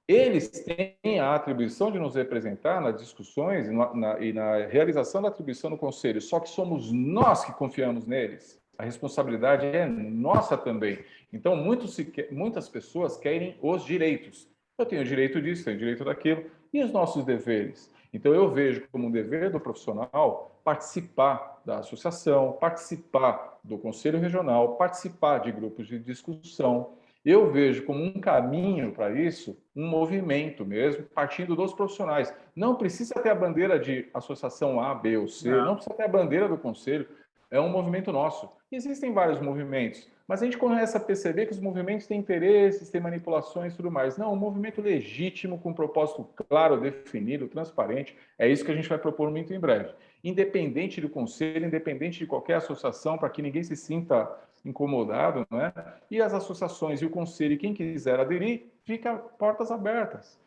Speaker 3: Eles têm a atribuição de nos representar nas discussões e na realização da atribuição no conselho, só que somos nós que confiamos neles. A responsabilidade é nossa também. Então, muitas pessoas querem os direitos. Eu tenho direito disso, tenho direito daquilo. E os nossos deveres? Então, eu vejo como um dever do profissional participar da associação, participar do conselho regional, participar de grupos de discussão. Eu vejo como um caminho para isso, um movimento mesmo, partindo dos profissionais. Não precisa ter a bandeira de associação A, B ou C, não precisa ter a bandeira do conselho, é um movimento nosso. Existem vários movimentos, mas a gente começa a perceber que os movimentos têm interesses, têm manipulações e tudo mais. Não, um movimento legítimo, com um propósito claro, definido, transparente, é isso que a gente vai propor muito em breve. Independente do conselho, independente de qualquer associação, para que ninguém se sinta incomodado, né? E as associações e o conselho, quem quiser aderir, fica portas abertas.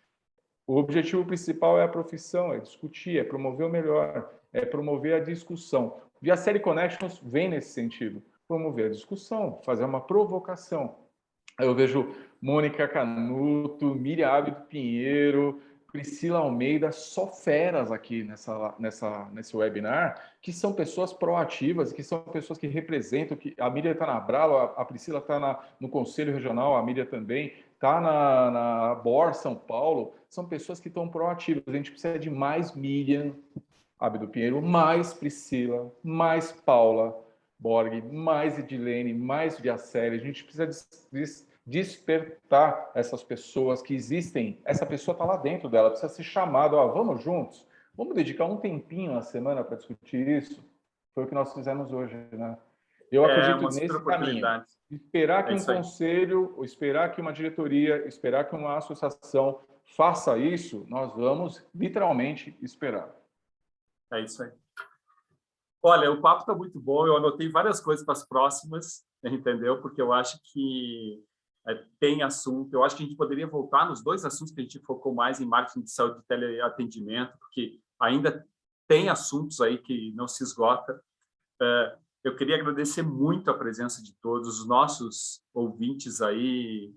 Speaker 3: O objetivo principal é a profissão, é discutir, é promover o melhor, é promover a discussão. E a série Connections vem nesse sentido, promover a discussão, fazer uma provocação. Eu vejo Mônica Canuto, Miriam Abdo Pinheiro, Priscila Almeida, só feras aqui nesse webinar, que são pessoas proativas, que são pessoas que representam, que a Miriam está na Abralo, a Priscila está no Conselho Regional, a Miriam também, está na BOR São Paulo, são pessoas que estão proativas. A gente precisa de mais Miriam Abdo Pinheiro, mais Priscila, mais Paula Borg, mais Edilene, mais Viacélia. A gente precisa despertar essas pessoas que existem. Essa pessoa está lá dentro dela, precisa ser chamada. Vamos juntos, vamos dedicar um tempinho na semana para discutir isso. Foi o que nós fizemos hoje, né? Eu acredito nesse caminho. Esperar que um conselho, esperar que uma diretoria, esperar que uma associação faça isso, nós vamos literalmente esperar.
Speaker 1: É isso aí. Olha, o papo está muito bom, eu anotei várias coisas para as próximas, entendeu? Porque eu acho que tem assunto, eu acho que a gente poderia voltar nos dois assuntos que a gente focou mais em marketing de saúde e teleatendimento, porque ainda tem assuntos aí que não se esgota. Eu queria agradecer muito a presença de todos os nossos ouvintes aí,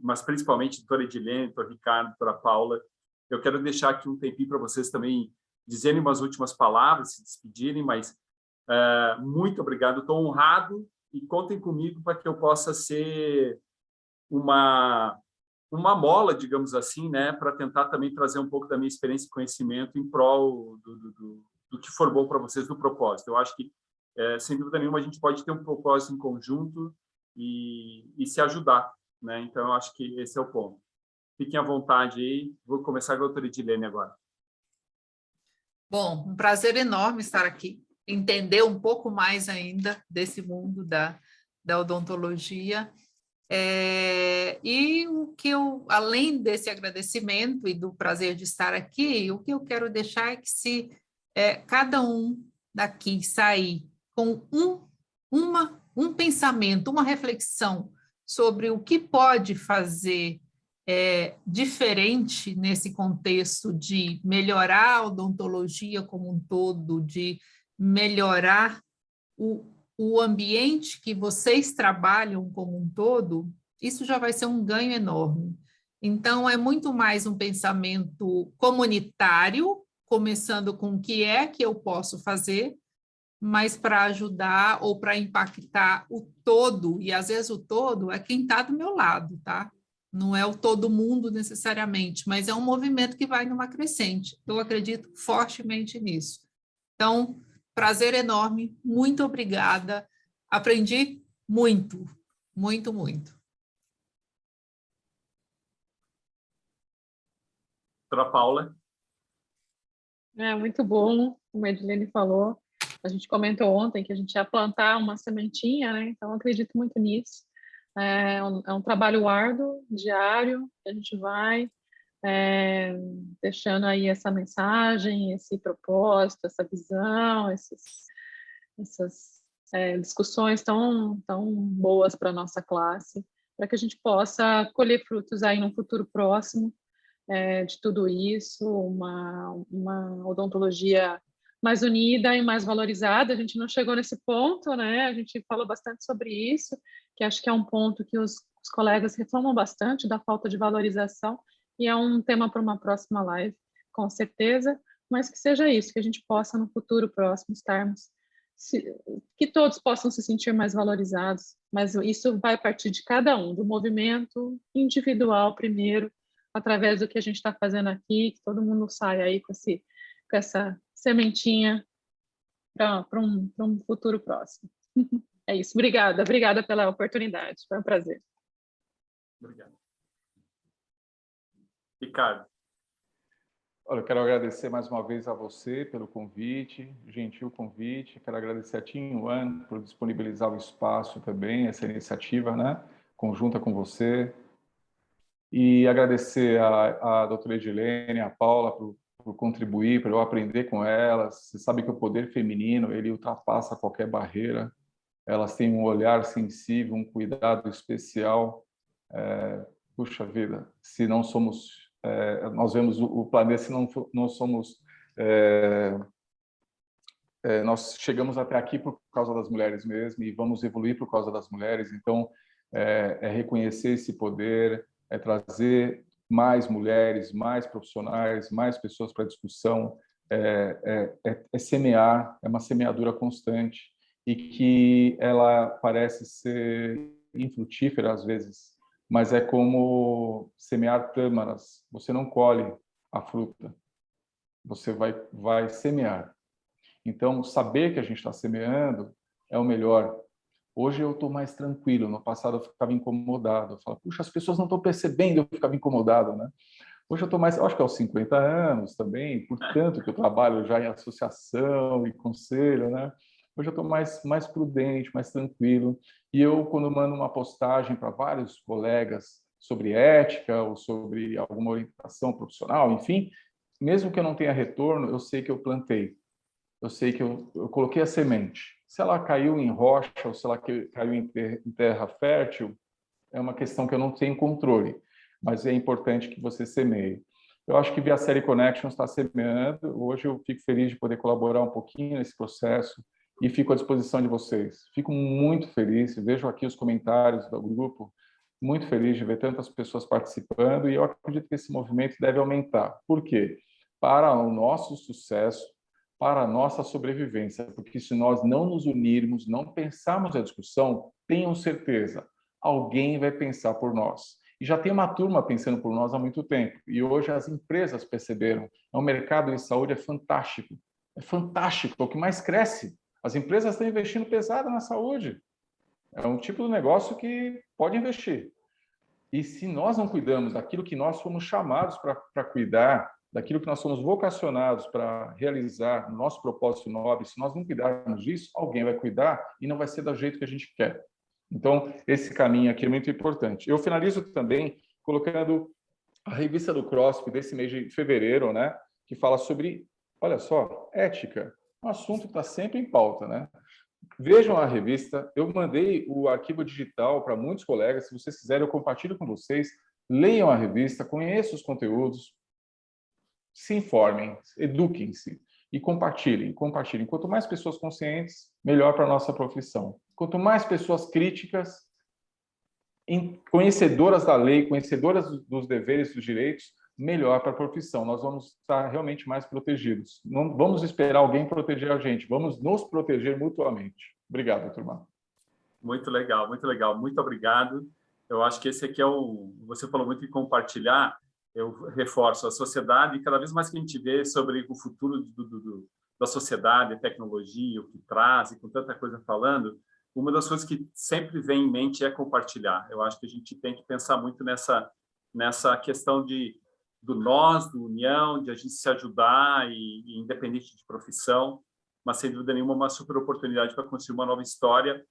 Speaker 1: mas principalmente a doutora Edilene, a doutor Ricardo, a doutora Paula. Eu quero deixar aqui um tempinho para vocês também dizerem umas últimas palavras, se despedirem, mas muito obrigado. Estou honrado e contem comigo para que eu possa ser uma mola, digamos assim, né, para tentar também trazer um pouco da minha experiência e conhecimento em prol do que for bom para vocês, do propósito. Eu acho que, sem dúvida nenhuma, a gente pode ter um propósito em conjunto e se ajudar, né? Então, eu acho que esse é o ponto. Fiquem à vontade aí. Vou começar com a doutora Edilene agora.
Speaker 4: Bom, um prazer enorme estar aqui, entender um pouco mais ainda desse mundo da odontologia. E o que eu, além desse agradecimento e do prazer de estar aqui, o que eu quero deixar é que se cada um daqui sair com um pensamento, uma reflexão sobre o que pode fazer diferente nesse contexto de melhorar a odontologia como um todo, de melhorar o ambiente que vocês trabalham como um todo, isso já vai ser um ganho enorme. Então, é muito mais um pensamento comunitário, começando com o que é que eu posso fazer, mas para ajudar ou para impactar o todo, e às vezes o todo é quem está do meu lado, tá? Não é o todo mundo necessariamente, mas é um movimento que vai numa crescente. Eu acredito fortemente nisso. Então, prazer enorme, muito obrigada. Aprendi muito, muito, muito.
Speaker 1: Doutora Paula.
Speaker 2: Muito bom, como a Edilene falou. A gente comentou ontem que a gente ia plantar uma sementinha, né? Então, eu acredito muito nisso. É um trabalho árduo, diário, que a gente vai deixando aí essa mensagem, esse propósito, essa visão, essas discussões tão boas para a nossa classe, para que a gente possa colher frutos aí no futuro próximo de tudo isso, uma odontologia mais unida e mais valorizada. A gente não chegou nesse ponto, né? A gente falou bastante sobre isso, que acho que é um ponto que os colegas reclamam bastante da falta de valorização, e é um tema para uma próxima live, com certeza, mas que seja isso, que a gente possa no futuro próximo estarmos, que todos possam se sentir mais valorizados, mas isso vai partir de cada um, do movimento individual primeiro, através do que a gente está fazendo aqui, que todo mundo saia aí com essa sementinha para um futuro próximo. É isso. Obrigada pela oportunidade. Foi um prazer.
Speaker 1: Obrigado. Ricardo.
Speaker 3: Olha, eu quero agradecer mais uma vez a você pelo convite, gentil convite. Quero agradecer a Team One por disponibilizar o espaço também, essa iniciativa, né, conjunta com você. E agradecer a doutora Edilene, a Paula, por contribuir, por eu aprender com elas. Você sabe que o poder feminino, ele ultrapassa qualquer barreira. Elas têm um olhar sensível, um cuidado especial. Puxa vida, se não somos... nós vemos o planeta, se não somos... nós chegamos até aqui por causa das mulheres mesmo e vamos evoluir por causa das mulheres. Então, é reconhecer esse poder, é trazer mais mulheres, mais profissionais, mais pessoas para a discussão, é semear, é uma semeadura constante e que ela parece ser infrutífera às vezes, mas é como semear tâmaras. Você não colhe a fruta, você vai semear. Então, saber que a gente está semeando é o melhor. Hoje eu estou mais tranquilo. No passado eu ficava incomodado. Eu falava, puxa, as pessoas não estão percebendo, eu ficava incomodado, né? Hoje eu estou mais, acho que aos 50 anos também, portanto que eu trabalho já em associação e conselho, né? Hoje eu estou mais prudente, mais tranquilo. E eu, quando mando uma postagem para vários colegas sobre ética ou sobre alguma orientação profissional, enfim, mesmo que eu não tenha retorno, eu sei que eu plantei. Eu sei que eu coloquei a semente. Se ela caiu em rocha ou se ela caiu em terra fértil, é uma questão que eu não tenho controle, mas é importante que você semeie. Eu acho que Via Série Connections está semeando. Hoje eu fico feliz de poder colaborar um pouquinho nesse processo e fico à disposição de vocês. Fico muito feliz, vejo aqui os comentários do grupo, muito feliz de ver tantas pessoas participando e eu acredito que esse movimento deve aumentar. Por quê? Para o nosso sucesso, para a nossa sobrevivência, porque se nós não nos unirmos, não pensarmos a discussão, tenham certeza, alguém vai pensar por nós. E já tem uma turma pensando por nós há muito tempo, e hoje as empresas perceberam, o mercado de saúde é fantástico, é o que mais cresce. As empresas estão investindo pesado na saúde. É um tipo de negócio que pode investir. E se nós não cuidamos daquilo que nós fomos chamados para cuidar, daquilo que nós somos vocacionados para realizar, no nosso propósito nobre, se nós não cuidarmos disso, alguém vai cuidar e não vai ser do jeito que a gente quer. Então, esse caminho aqui é muito importante. Eu finalizo também colocando a revista do CROSP desse mês de fevereiro, né, que fala sobre, olha só, ética, um assunto que está sempre em pauta, né? Vejam a revista, eu mandei o arquivo digital para muitos colegas, se vocês quiserem eu compartilho com vocês, leiam a revista, conheçam os conteúdos, se informem, eduquem-se e compartilhem. Quanto mais pessoas conscientes, melhor para a nossa profissão. Quanto mais pessoas críticas, conhecedoras da lei, conhecedoras dos deveres e dos direitos, melhor para a profissão. Nós vamos estar realmente mais protegidos. Não vamos esperar alguém proteger a gente, vamos nos proteger mutuamente. Obrigado, turma.
Speaker 1: Muito legal, muito legal. Muito obrigado. Eu acho que esse aqui é o... Você falou muito em compartilhar, eu reforço, a sociedade, cada vez mais que a gente vê sobre o futuro da sociedade, a tecnologia, o que traz, e com tanta coisa falando, uma das coisas que sempre vem em mente é compartilhar. Eu acho que a gente tem que pensar muito nessa questão do nós, do união, de a gente se ajudar, e independente de profissão, mas sem dúvida nenhuma uma super oportunidade para construir uma nova história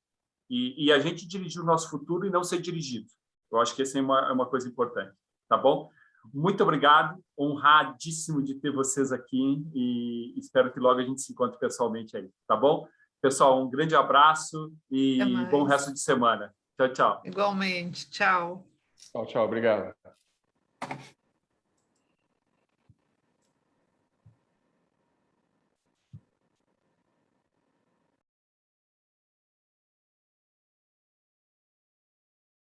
Speaker 1: e a gente dirigir o nosso futuro e não ser dirigido. Eu acho que essa é uma coisa importante, tá bom? Muito obrigado, honradíssimo de ter vocês aqui e espero que logo a gente se encontre pessoalmente aí, tá bom? Pessoal, um grande abraço e bom resto de semana. Tchau, tchau.
Speaker 4: Igualmente. Tchau.
Speaker 3: Tchau, tchau. Obrigado.